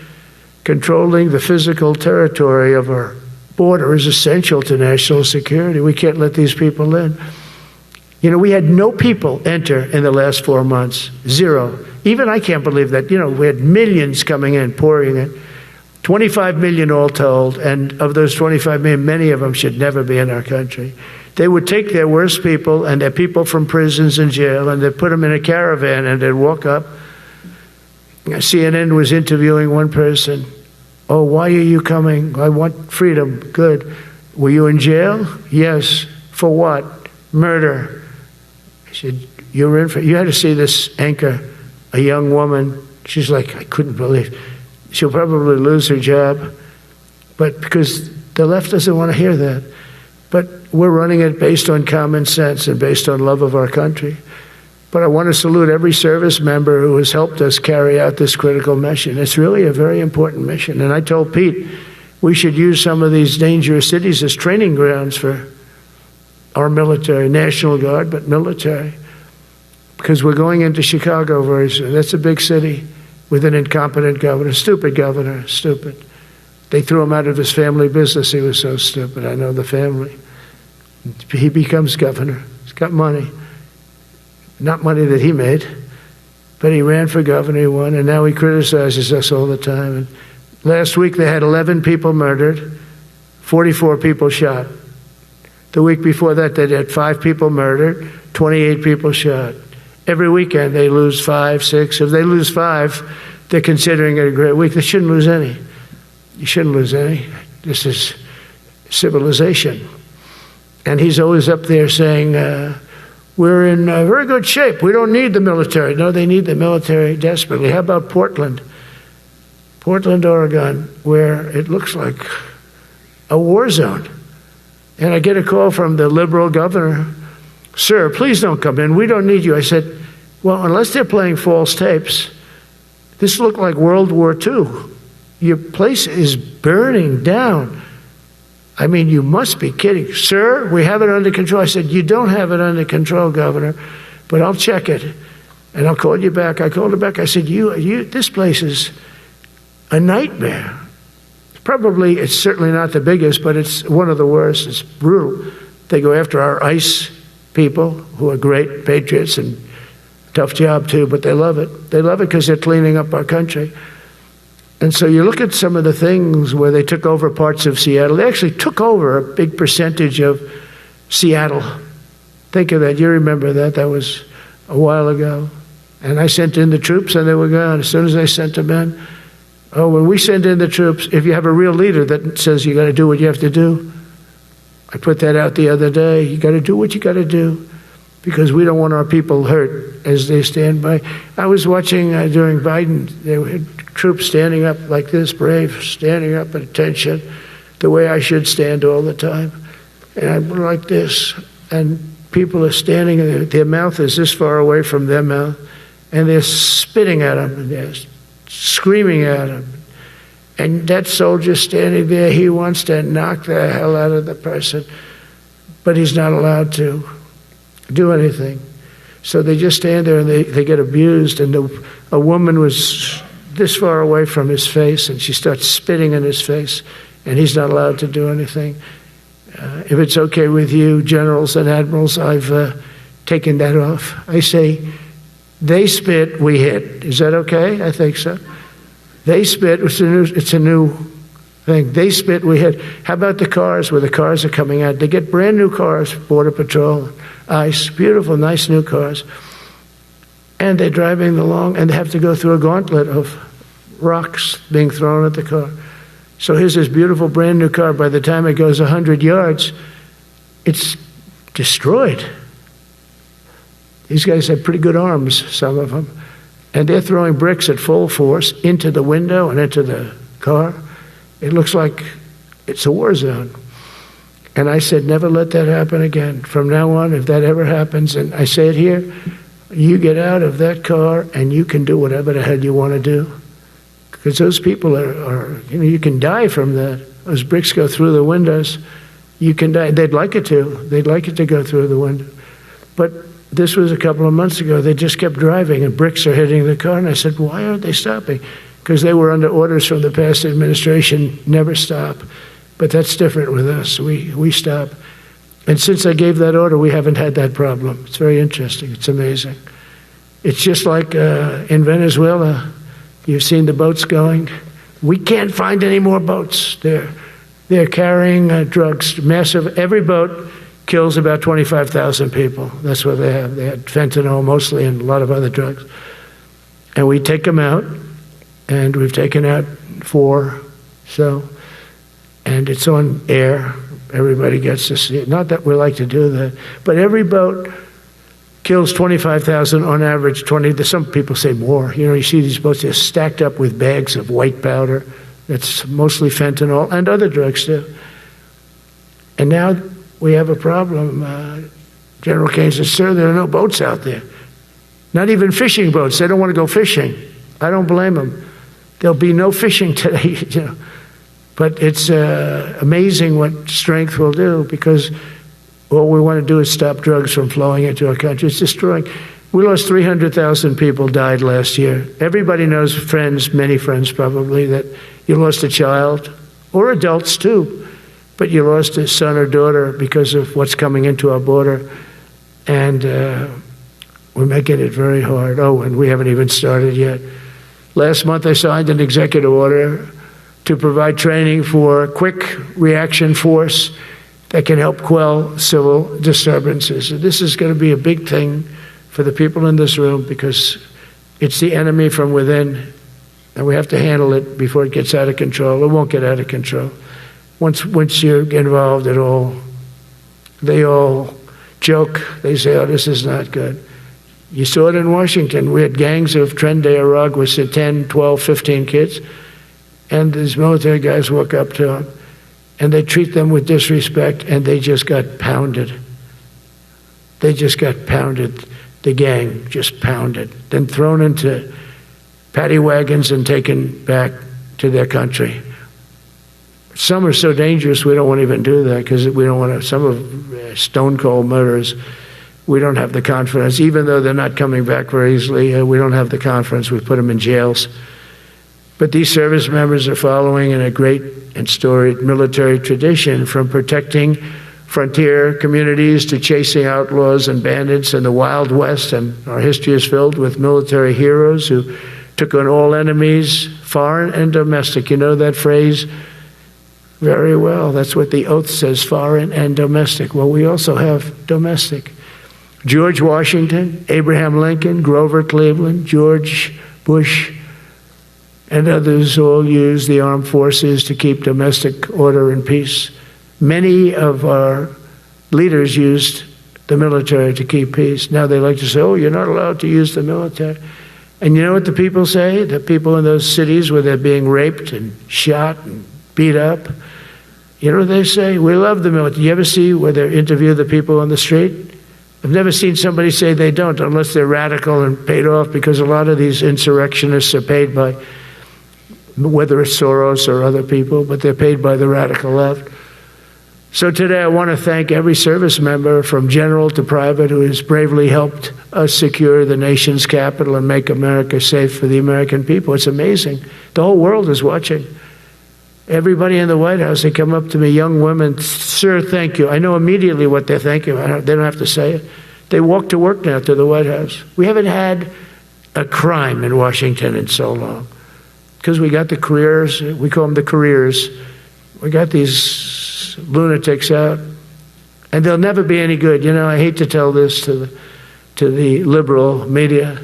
Controlling the physical territory of our border is essential to national security. We can't let these people in. We had no people enter in the last 4 months. 0. Even I can't believe that. We had millions coming in, pouring in. 25 million all told. And of those 25 million, many of them should never be in our country. They would take their worst people and their people from prisons and jail, and they'd put them in a caravan, and they'd walk up. CNN was interviewing one person. Oh, why are you coming? I want freedom. Good. Were you in jail? Yes. For what? Murder. I said, you had to see this anchor, a young woman. She's like, I couldn't believe. She'll probably lose her job. But because the left doesn't want to hear that. But we're running it based on common sense and based on love of our country. But I want to salute every service member who has helped us carry out this critical mission. It's really a very important mission. And I told Pete, we should use some of these dangerous cities as training grounds for our military, National Guard, but military. Because we're going into Chicago very soon. That's a big city with an incompetent governor, stupid governor, stupid. They threw him out of his family business. He was so stupid. I know the family. He becomes governor. He's got money. Not money that he made, but he ran for governor, he won, and now he criticizes us all the time. And last week they had 11 people murdered, 44 people shot. The week before that they had 5 people murdered, 28 people shot. Every weekend they lose 5, 6. If they lose 5, they're considering it a great week. They shouldn't lose any. You shouldn't lose any. This is civilization. And he's always up there saying, we're in very good shape. We don't need the military. No, they need the military desperately. How about Portland? Portland, Oregon, where it looks like a war zone. And I get a call from the liberal governor. Sir, please don't come in. We don't need you. I said, well, unless they're playing false tapes, this looked like World War II. Your place is burning down. I mean, you must be kidding. Sir, we have it under control. I said, you don't have it under control, Governor, but I'll check it, and I'll call you back. I called her back. I said, this place is a nightmare. It's certainly not the biggest, but it's one of the worst. It's brutal. They go after our ICE people, who are great patriots and tough job too, but they love it. They love it because they're cleaning up our country. And so you look at some of the things where they took over parts of Seattle. They actually took over a big percentage of Seattle. Think of that. You remember that. That was a while ago. And I sent in the troops and they were gone. As soon as I sent them in, when we send in the troops, if you have a real leader that says you got to do what you have to do, I put that out the other day. You got to do what you got to do because we don't want our people hurt as they stand by. I was watching during Biden, they had troops standing up like this, brave, standing up at attention, the way I should stand all the time. And I'm like this, and people are standing, and their mouth is this far away from their mouth, and they're spitting at them, and they're screaming at them. And that soldier standing there, he wants to knock the hell out of the person, but he's not allowed to do anything. So they just stand there and they get abused. And a woman was this far away from his face, and she starts spitting in his face, and he's not allowed to do anything. If it's okay with you, generals and admirals, I've taken that off. I say, they spit, we hit. Is that okay? I think so. They spit, it's a new thing. They spit, we hit. How about the cars, where the cars are coming out? They get brand new cars, Border Patrol, ICE, beautiful, nice new cars. And they're driving along, and they have to go through a gauntlet of rocks being thrown at the car. So here's this beautiful brand new car. By the time it goes 100 yards, it's destroyed. These guys have pretty good arms, some of them. And they're throwing bricks at full force into the window and into the car. It looks like it's a war zone. And I said, never let that happen again. From now on, if that ever happens, and I say it here, you get out of that car and you can do whatever the hell you want to do. Because those people are you can die from that. Those bricks go through the windows. You can die. They'd like it to. They'd like it to go through the window. But this was a couple of months ago. They just kept driving and bricks are hitting the car. And I said, why aren't they stopping? Because they were under orders from the past administration, never stop. But that's different with us. We stop. And since I gave that order, we haven't had that problem. It's very interesting. It's amazing. It's just like in Venezuela. You've seen the boats going. We can't find any more boats. They're carrying drugs, massive. Every boat kills about 25,000 people. That's what they have. They had fentanyl mostly and a lot of other drugs. And we take them out, and we've taken out 4. And it's on air. Everybody gets to see it. Not that we like to do that, but every boat kills 25,000 on average. 20. Some people say more. You see these boats, they're stacked up with bags of white powder. That's mostly fentanyl and other drugs too. And now we have a problem. General Kane says, sir, there are no boats out there. Not even fishing boats. They don't want to go fishing. I don't blame them. There'll be no fishing today. But it's amazing what strength will do, because all we want to do is stop drugs from flowing into our country. It's destroying. We lost 300,000 people died last year. Everybody knows friends, many friends probably, that you lost a child or adults too. But you lost a son or daughter because of what's coming into our border. And we're making it very hard. Oh, and we haven't even started yet. Last month I signed an executive order to provide training for quick reaction force that can help quell civil disturbances. And this is going to be a big thing for the people in this room because it's the enemy from within, and we have to handle it before it gets out of control. It won't get out of control. Once you're involved at all, they all joke. They say, oh, this is not good. You saw it in Washington. We had gangs of Tren de Arag with 10, 12, 15 kids, and these military guys walk up to them, and they treat them with disrespect, and they just got pounded. They just got pounded. The gang just pounded, then thrown into paddy wagons and taken back to their country. Some are so dangerous we don't want to even do that because we don't want to. Some of stone cold murderers, we don't have the confidence. Even though they're not coming back very easily, we don't have the confidence. We put them in jails. But these service members are following in a great and storied military tradition, from protecting frontier communities to chasing outlaws and bandits in the Wild West. And our history is filled with military heroes who took on all enemies, foreign and domestic. You know that phrase? Very well. That's what the oath says, foreign and domestic. Well, we also have domestic. George Washington, Abraham Lincoln, Grover Cleveland, George Bush, and others all used the armed forces to keep domestic order and peace. Many of our leaders used the military to keep peace. Now they like to say, oh, you're not allowed to use the military. And you know what the people say? The people in those cities where they're being raped and shot and beat up, you know what they say? We love the military. You ever see where they interview the people on the street? I've never seen somebody say they don't, unless they're radical and paid off, because a lot of these insurrectionists are paid by, whether it's Soros or other people, but they're paid by the radical left. So today I want to thank every service member from general to private who has bravely helped us secure the nation's capital and make America safe for the American people. It's amazing. The whole world is watching. Everybody in the White House, they come up to me, young women, sir, thank you. I know immediately what they thank you. They don't have to say it. They walk to work now to the White House. We haven't had a crime in Washington in so long because we got the careers. We call them the careers. We got these lunatics out, and they'll never be any good. You know, I hate to tell this to the liberal media.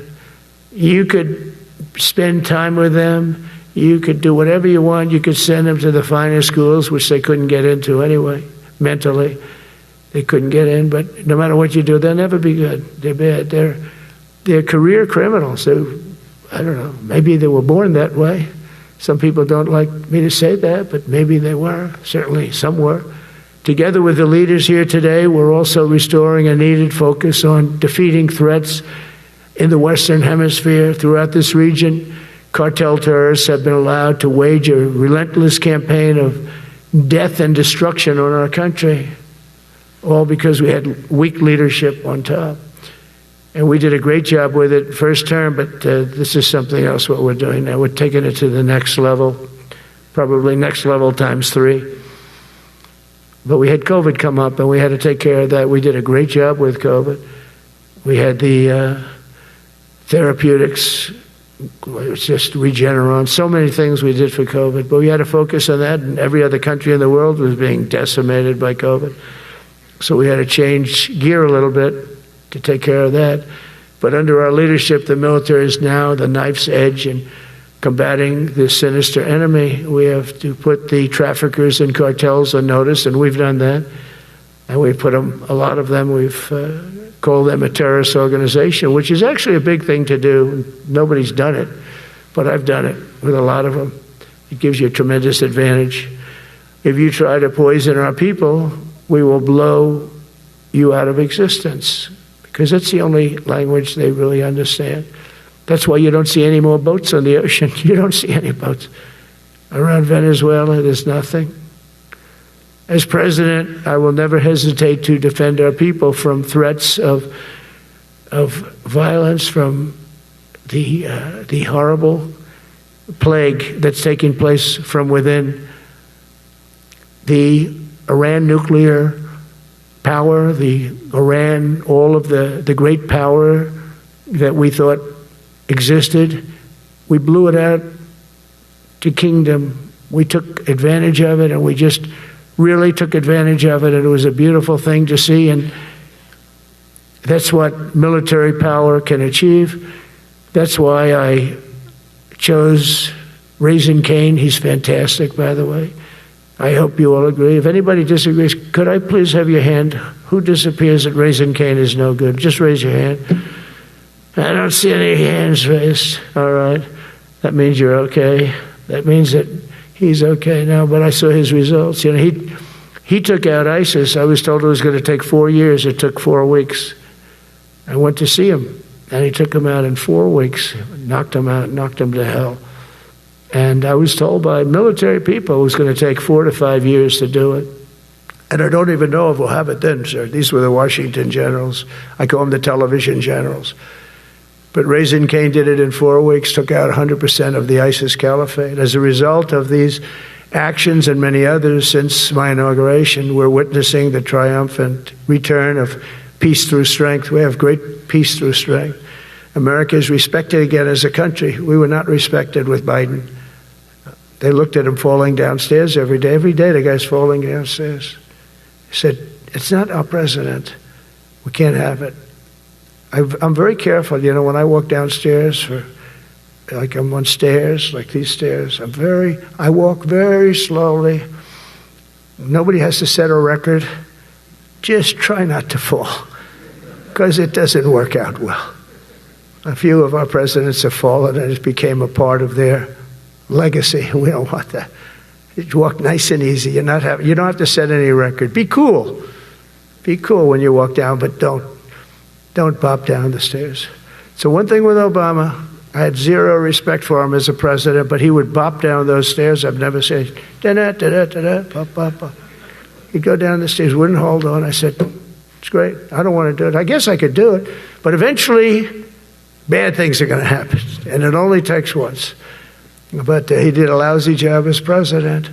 You could spend time with them. You could do whatever you want. You could send them to the finer schools, which they couldn't get into anyway, mentally. They couldn't get in, but no matter what you do, they'll never be good. They're bad. They're career criminals. I don't know, maybe they were born that way. Some people don't like me to say that, but maybe they were. Certainly some were. Together with the leaders here today, we're also restoring a needed focus on defeating threats in the Western Hemisphere. Throughout this region, cartel terrorists have been allowed to wage a relentless campaign of death and destruction on our country, all because we had weak leadership on top. And we did a great job with it first term, but this is something else what we're doing now. We're taking it to the next level, probably next level times 3. But we had COVID come up, and we had to take care of that. We did a great job with COVID. We had the therapeutics. It was just Regeneron, so many things we did for COVID, but we had to focus on that, and every other country in the world was being decimated by COVID. So we had to change gear a little bit to take care of that. But under our leadership, the military is now the knife's edge in combating this sinister enemy. We have to put the traffickers and cartels on notice, and we've done that. And we've put them, a lot of them, we've called them a terrorist organization, which is actually a big thing to do. Nobody's done it, but I've done it with a lot of them. It gives you a tremendous advantage. If you try to poison our people, we will blow you out of existence, because that's the only language they really understand. That's why you don't see any more boats on the ocean. You don't see any boats. Around Venezuela, there's nothing. As president, I will never hesitate to defend our people from threats of violence, from the horrible plague that's taking place from within the Iran nuclear power, the Iran, all of the great power that we thought existed, we blew it out to kingdom. We took advantage of it, and we just really took advantage of it, and it was a beautiful thing to see, and that's what military power can achieve. That's why I chose Raising Cane. He's fantastic, by the way. I hope you all agree. If anybody disagrees, could I please have your hand? Who disappears that Raising Cane is no good? Just raise your hand. I don't see any hands raised. All right. That means you're okay. That means that he's okay now, but I saw his results. You know, he took out ISIS. I was told it was going to take 4 years. It took 4 weeks. I went to see him, and he took him out in 4 weeks, knocked him out, knocked him to hell. And I was told by military people it was going to take 4 to 5 years to do it. And I don't even know if we'll have it then, sir. These were the Washington generals. I call them the television generals. But Raising Cane did it in 4 weeks, took out 100% of the ISIS caliphate. As a result of these actions and many others since my inauguration, we're witnessing the triumphant return of peace through strength. We have great peace through strength. America is respected again as a country. We were not respected with Biden. They looked at him falling downstairs every day. Every day the guy's falling downstairs. He said, it's not our president. We can't have it. I'm very careful, you know, when I walk downstairs, like I'm on stairs, like these stairs, I walk very slowly. Nobody has to set a record. Just try not to fall, because it doesn't work out well. A few of our presidents have fallen, and it became a part of their legacy. We don't want that. You walk nice and easy. You don't have to set any record. Be cool. Be cool when you walk down, but don't bop down the stairs. So one thing with Obama, I had zero respect for him as a president, but he would bop down those stairs. I've never said, da-da-da-da-da-da, bop, bop, bop. He'd go down the stairs, wouldn't hold on. I said, it's great. I don't want to do it. I guess I could do it. But eventually, bad things are going to happen. And it only takes once. But he did a lousy job as president.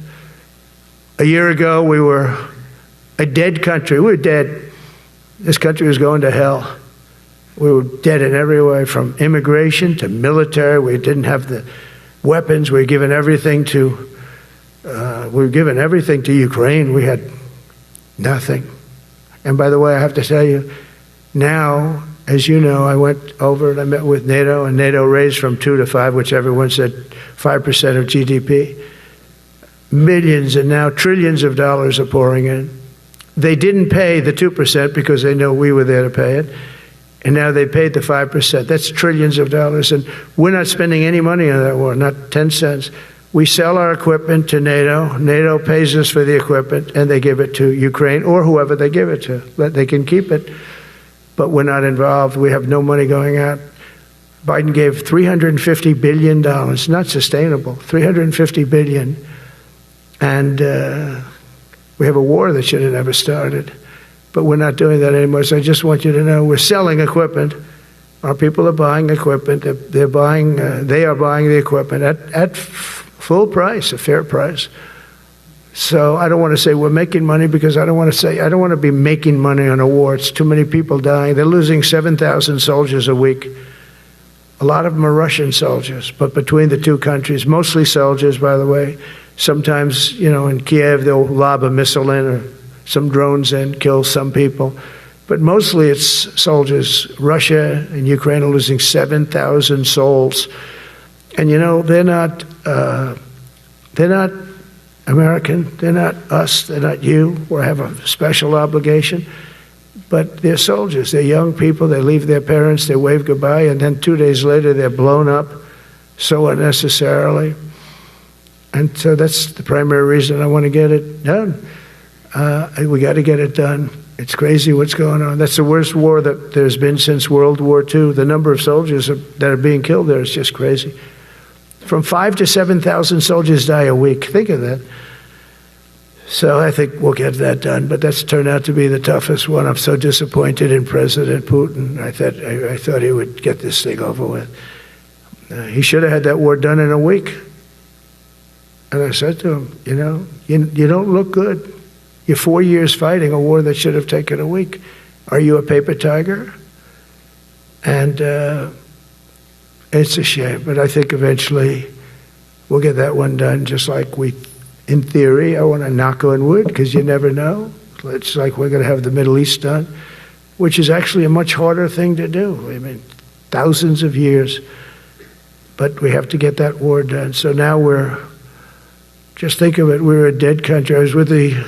A year ago, we were a dead country. We were dead. This country was going to hell. We were dead in every way, from immigration to military. We didn't have the weapons. We were given everything to Ukraine. We had nothing. And by the way, I have to tell you, now, as you know, I went over and I met with NATO, and NATO raised from 2 to 5, which everyone said 5% of GDP. Millions and now trillions of dollars are pouring in. They didn't pay the 2% because they know we were there to pay it. And now they paid the 5%. That's trillions of dollars. And we're not spending any money on that war, not 10 cents. We sell our equipment to NATO. NATO pays us for the equipment, and they give it to Ukraine or whoever they give it to. They can keep it, but we're not involved. We have no money going out. Biden gave $350 billion. Not sustainable. $350 billion. And we have a war that should have never started. But we're not doing that anymore. So I just want you to know we're selling equipment. Our people are buying equipment. They are buying the equipment at full price, a fair price. So I don't want to say we're making money, because I don't want to be making money on a war. It's too many people dying. They're losing 7,000 soldiers a week. A lot of them are Russian soldiers, but between the two countries, mostly soldiers, by the way. Sometimes, you know, in Kiev, they'll lob a missile in or some drones in, kill some people. But mostly it's soldiers. Russia and Ukraine are losing 7,000 souls. And, you know, they're not American. They're not us. They're not you. We have a special obligation. But they're soldiers. They're young people. They leave their parents. They wave goodbye. And then 2 days later, they're blown up so unnecessarily. And so that's the primary reason I want to get it done. We got to get it done. It's crazy what's going on. That's the worst war that there's been since World War II. The number of soldiers that are being killed there is just crazy. From 5,000 to 7,000 soldiers die a week. Think of that. So I think we'll get that done. But that's turned out to be the toughest one. I'm so disappointed in President Putin. I thought he would get this thing over with. He should have had that war done in a week. And I said to him, you don't look good. You're 4 years fighting a war that should have taken a week. Are you a paper tiger? And it's a shame, but I think eventually we'll get that one done, just like in theory, I want to knock on wood, because you never know. It's like we're going to have the Middle East done, which is actually a much harder thing to do. I mean, thousands of years, but we have to get that war done. So now just think of it, we're a dead country. I was with the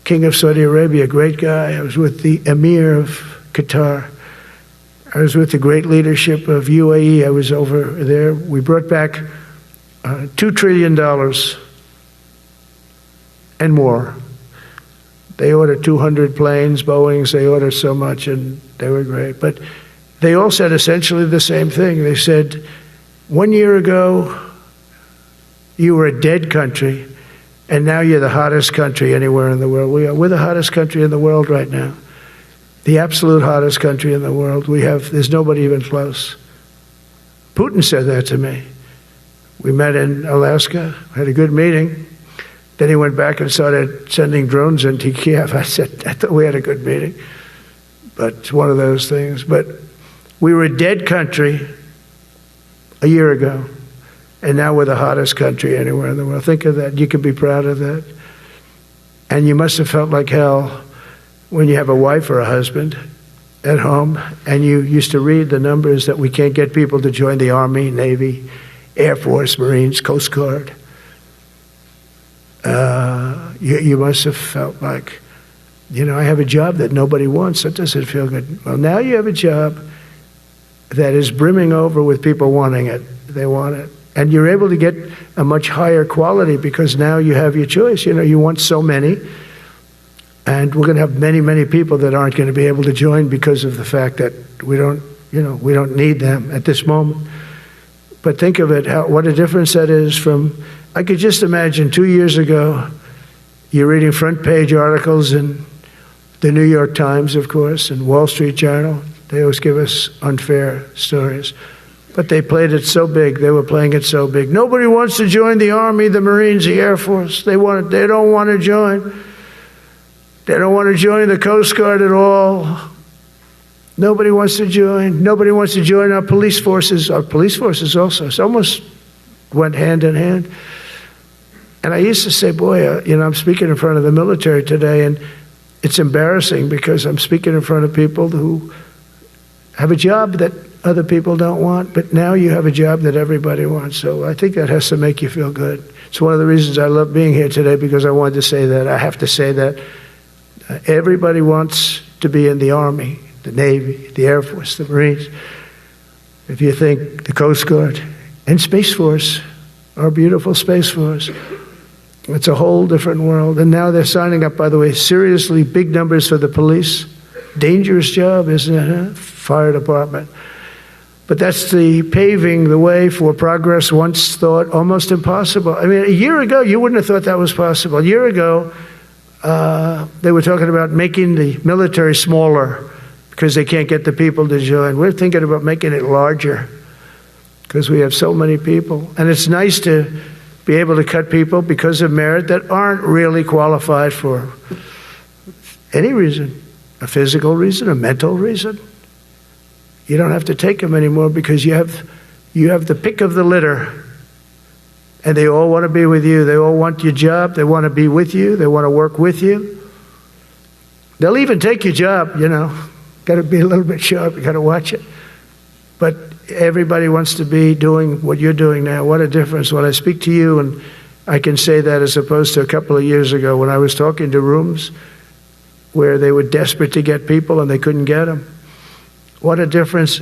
King of Saudi Arabia, a great guy. I was with the Emir of Qatar. I was with the great leadership of UAE. I was over there. We brought back $2 trillion and more. They ordered 200 planes, Boeings. They ordered so much, and they were great. But they all said essentially the same thing. They said, 1 year ago, you were a dead country, and now you're the hottest country anywhere in the world. We're the hottest country in the world right now. The absolute hottest country in the world. There's nobody even close. Putin said that to me. We met in Alaska, had a good meeting. Then he went back and started sending drones into Kiev. I thought we had a good meeting. But it's one of those things. But we were a dead country a year ago, and now we're the hottest country anywhere in the world. Think of that. You can be proud of that. And you must have felt like hell when you have a wife or a husband at home, and you used to read the numbers that we can't get people to join the Army, Navy, Air Force, Marines, Coast Guard. You must have felt like, I have a job that nobody wants. That doesn't feel good. Well, now you have a job that is brimming over with people wanting it. They want it. And you're able to get a much higher quality because now you have your choice. You want so many. And we're going to have many, many people that aren't going to be able to join because of the fact that we don't need them at this moment. But think of it, what a difference that is from, I could just imagine 2 years ago, you're reading front page articles in the New York Times, of course, and Wall Street Journal. They always give us unfair stories. But they played it so big. They were playing it so big. Nobody wants to join the Army, the Marines, the Air Force. They don't want to join. They don't want to join the Coast Guard at all. Nobody wants to join. Nobody wants to join our police forces. Our police forces also. It almost went hand in hand. And I used to say, boy, I'm speaking in front of the military today, and it's embarrassing because I'm speaking in front of people who have a job that other people don't want, but now you have a job that everybody wants. So I think that has to make you feel good. It's one of the reasons I love being here today, because I wanted to say that. I have to say that. Everybody wants to be in the Army, the Navy, the Air Force, the Marines. If you think the Coast Guard and Space Force, our beautiful Space Force, it's a whole different world. And now they're signing up, by the way, seriously big numbers for the police. Dangerous job, isn't it? Huh? Fire department. But that's paving the way for progress once thought almost impossible. I mean, a year ago, you wouldn't have thought that was possible. A year ago, they were talking about making the military smaller because they can't get the people to join. We're thinking about making it larger because we have so many people. And it's nice to be able to cut people because of merit that aren't really qualified for any reason, a physical reason, a mental reason. You don't have to take them anymore because you have the pick of the litter. And they all want to be with you. They all want your job. They want to be with you. They want to work with you. They'll even take your job, Got to be a little bit sharp. You got to watch it. But everybody wants to be doing what you're doing now. What a difference. When I speak to you, and I can say that as opposed to a couple of years ago when I was talking to rooms where they were desperate to get people and they couldn't get them. What a difference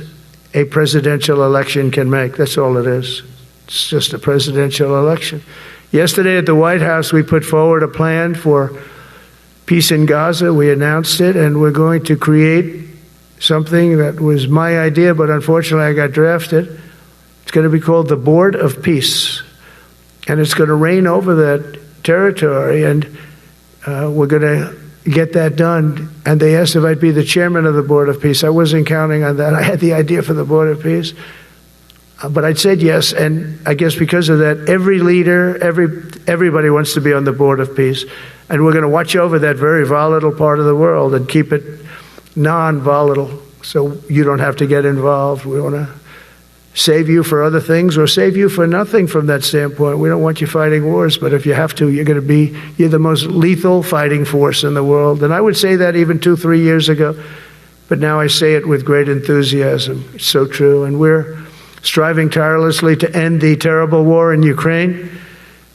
a presidential election can make. That's all it is. It's just a presidential election. Yesterday at the White House, we put forward a plan for peace in Gaza. We announced it, and we're going to create something that was my idea, but unfortunately I got drafted. It's going to be called the Board of Peace, and it's going to reign over that territory, and we're going to get that done. And they asked if I'd be the chairman of the Board of Peace. I wasn't counting on that. I had the idea for the Board of Peace. But I said yes, and I guess because of that, every leader, everybody wants to be on the board of peace. And we're going to watch over that very volatile part of the world and keep it non-volatile so you don't have to get involved. We want to save you for other things or save you for nothing from that standpoint. We don't want you fighting wars, but if you have to, you're the most lethal fighting force in the world. And I would say that even 2-3 years ago, but now I say it with great enthusiasm. It's so true. And we're striving tirelessly to end the terrible war in Ukraine.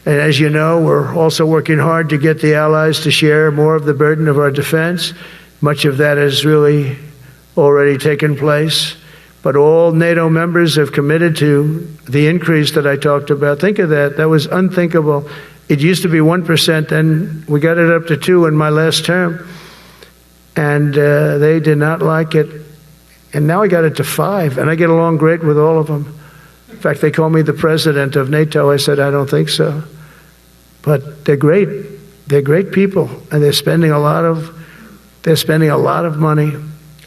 And as you know, we're also working hard to get the allies to share more of the burden of our defense. Much of that has really already taken place. But all NATO members have committed to the increase that I talked about. Think of that. That was unthinkable. It used to be 1%, then we got it up to 2% in my last term. And they did not like it. And now I got it to 5%, and I get along great with all of them. In fact, they call me the president of NATO. I said, I don't think so. But they're great. They're great people, and they're spending a lot of money,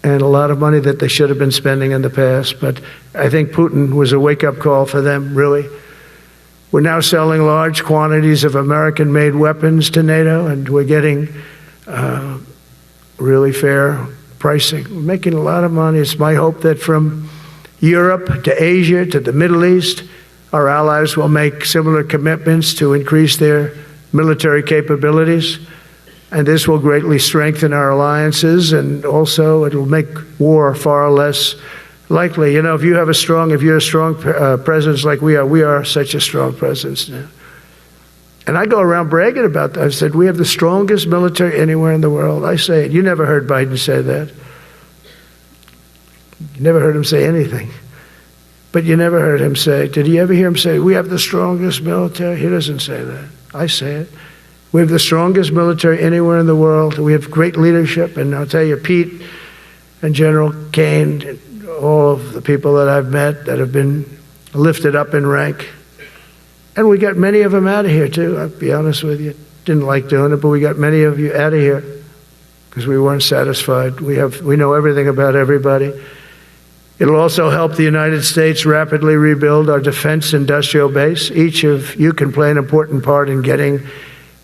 and a lot of money that they should have been spending in the past. But I think Putin was a wake-up call for them, really. We're now selling large quantities of American-made weapons to NATO, and we're getting really fair pricing. We're making a lot of money. It's my hope that from Europe to Asia to the Middle East, our allies will make similar commitments to increase their military capabilities. And this will greatly strengthen our alliances, and also it will make war far less likely. You know, if you're a strong presence like we are such a strong presence now. And I go around bragging about that. I said, we have the strongest military anywhere in the world. I say it. You never heard Biden say that. You never heard him say anything. But you never heard him say, did you ever hear him say, we have the strongest military? He doesn't say that. I say it. We have the strongest military anywhere in the world. We have great leadership. And I'll tell you, Pete and General Kane, and all of the people that I've met that have been lifted up in rank. And we got many of them out of here, too. I'll be honest with you. Didn't like doing it, but we got many of you out of here because we weren't satisfied. We know everything about everybody. It'll also help the United States rapidly rebuild our defense industrial base. Each of you can play an important part in getting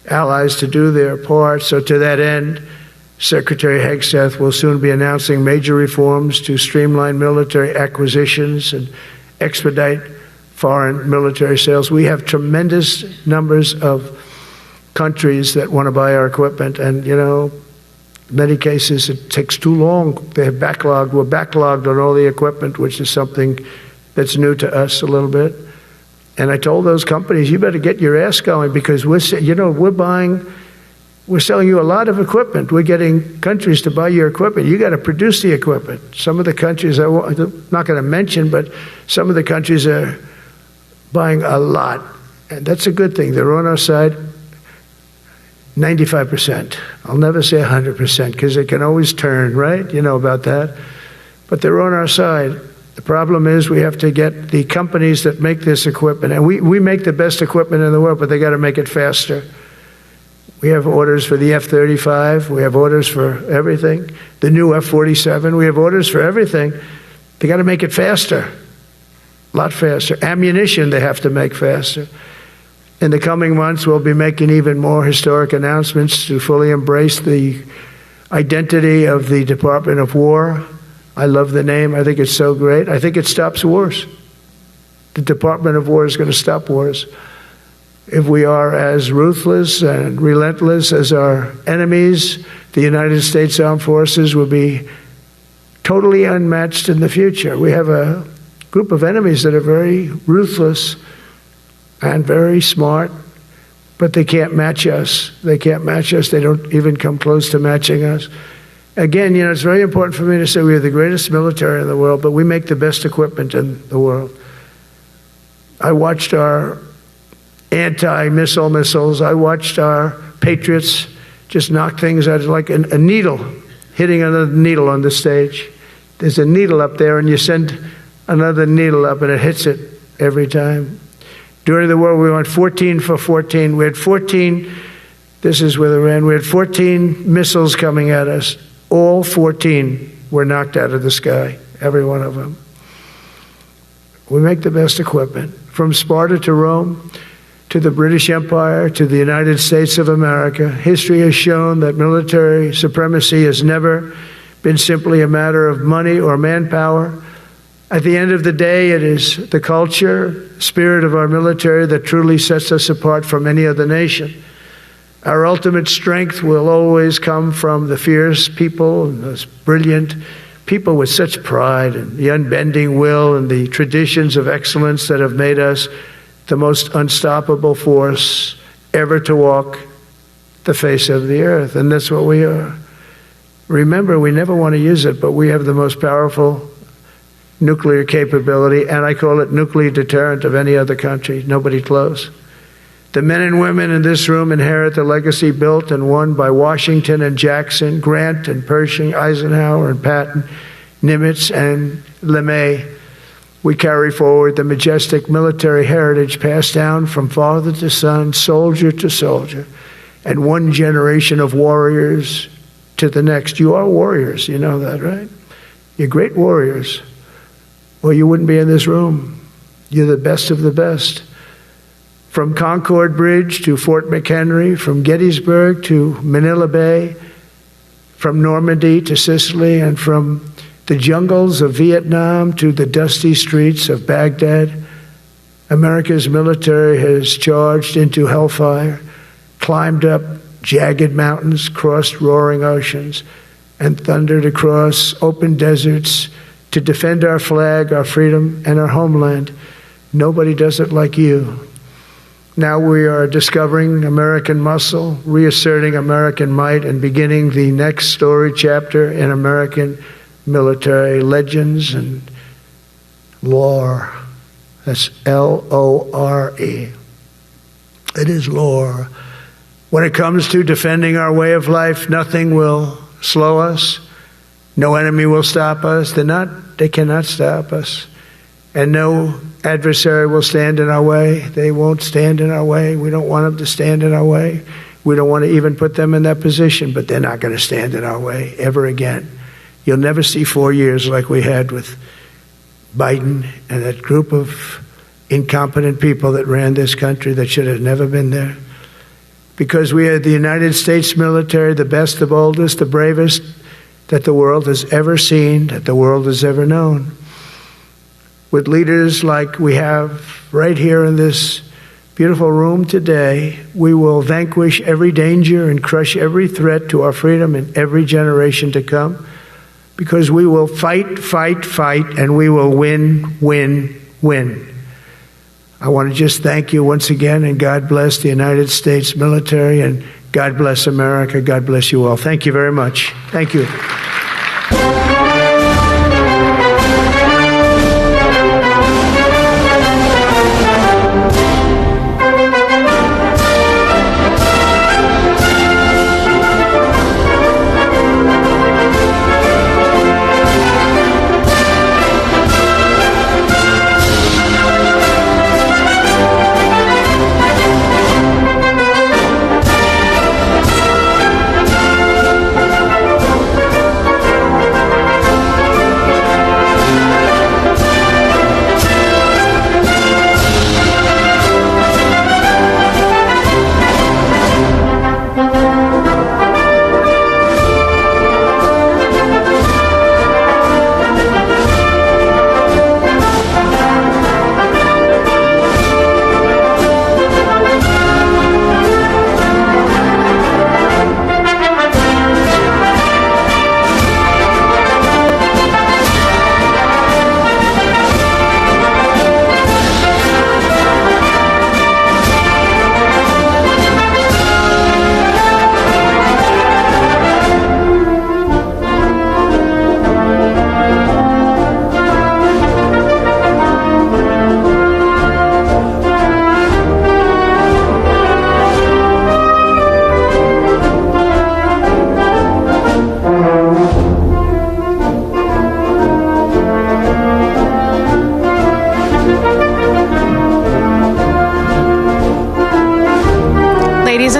allies to do their part. So to that end, Secretary Hegseth will soon be announcing major reforms to streamline military acquisitions and expedite foreign military sales. We have tremendous numbers of countries that want to buy our equipment, and, you know, in many cases it takes too long. We're backlogged on all the equipment, which is something that's new to us a little bit. And I told those companies, you better get your ass going, because we're selling you a lot of equipment. We're getting countries to buy your equipment. You got to produce the equipment. Some of the countries, I'm not going to mention, but some of the countries are buying a lot. And that's a good thing. They're on our side. 95%. I'll never say 100% because it can always turn, right? You know about that. But they're on our side. The problem is we have to get the companies that make this equipment, and we make the best equipment in the world, but they got to make it faster. We have orders for the F-35. We have orders for everything. The new F-47. We have orders for everything. They got to make it faster, a lot faster. Ammunition they have to make faster. In the coming months, we'll be making even more historic announcements to fully embrace the identity of the Department of War. I love the name. I think it's so great. I think it stops wars. The Department of War is going to stop wars. If we are as ruthless and relentless as our enemies, the United States Armed Forces will be totally unmatched in the future. We have a group of enemies that are very ruthless and very smart, but they can't match us. They can't match us. They don't even come close to matching us. Again, it's very important for me to say we are the greatest military in the world, but we make the best equipment in the world. I watched our anti-missile missiles. I watched our Patriots just knock things out like a needle, hitting another needle on the stage. There's a needle up there, and you send another needle up, and it hits it every time. During the war, we went 14 for 14. We had 14, this is with Iran, we had 14 missiles coming at us. All 14 were knocked out of the sky, every one of them. We make the best equipment. From Sparta to Rome, to the British Empire, to the United States of America, history has shown that military supremacy has never been simply a matter of money or manpower. At the end of the day, it is the culture, spirit of our military that truly sets us apart from any other nation. Our ultimate strength will always come from the fierce people and those brilliant people with such pride and the unbending will and the traditions of excellence that have made us the most unstoppable force ever to walk the face of the earth. And that's what we are. Remember, we never want to use it, but we have the most powerful nuclear capability, and I call it nuclear deterrent of any other country. Nobody close. The men and women in this room inherit the legacy built and won by Washington and Jackson, Grant and Pershing, Eisenhower and Patton, Nimitz and LeMay. We carry forward the majestic military heritage passed down from father to son, soldier to soldier, and one generation of warriors to the next. You are warriors, you know that, right? You're great warriors, or you wouldn't be in this room. You're the best of the best. From Concord Bridge to Fort McHenry, from Gettysburg to Manila Bay, from Normandy to Sicily, and from the jungles of Vietnam to the dusty streets of Baghdad, America's military has charged into hellfire, climbed up jagged mountains, crossed roaring oceans, and thundered across open deserts to defend our flag, our freedom, and our homeland. Nobody does it like you. Now we are discovering American muscle, reasserting American might, and beginning the next story chapter in American military legends and lore. That's L-O-R-E. It is lore. When it comes to defending our way of life, nothing will slow us. No enemy will stop us. They cannot stop us. And no adversary will stand in our way. They won't stand in our way. We don't want them to stand in our way. We don't want to even put them in that position, but they're not going to stand in our way ever again. You'll never see 4 years like we had with Biden and that group of incompetent people that ran this country that should have never been there. Because we are the United States military, the best, the boldest, the bravest that the world has ever seen, that the world has ever known. With leaders like we have right here in this beautiful room today, we will vanquish every danger and crush every threat to our freedom in every generation to come, because we will fight, fight, fight, and we will win, win, win. I want to just thank you once again, and God bless the United States military, and God bless America. God bless you all. Thank you very much. Thank you.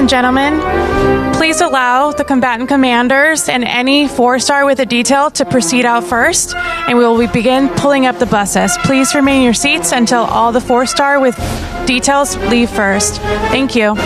and gentlemen, please allow the combatant commanders and any 4-star with a detail to proceed out first, and we will begin pulling up the buses. Please remain in your seats until all the 4-star with details leave first. Thank you.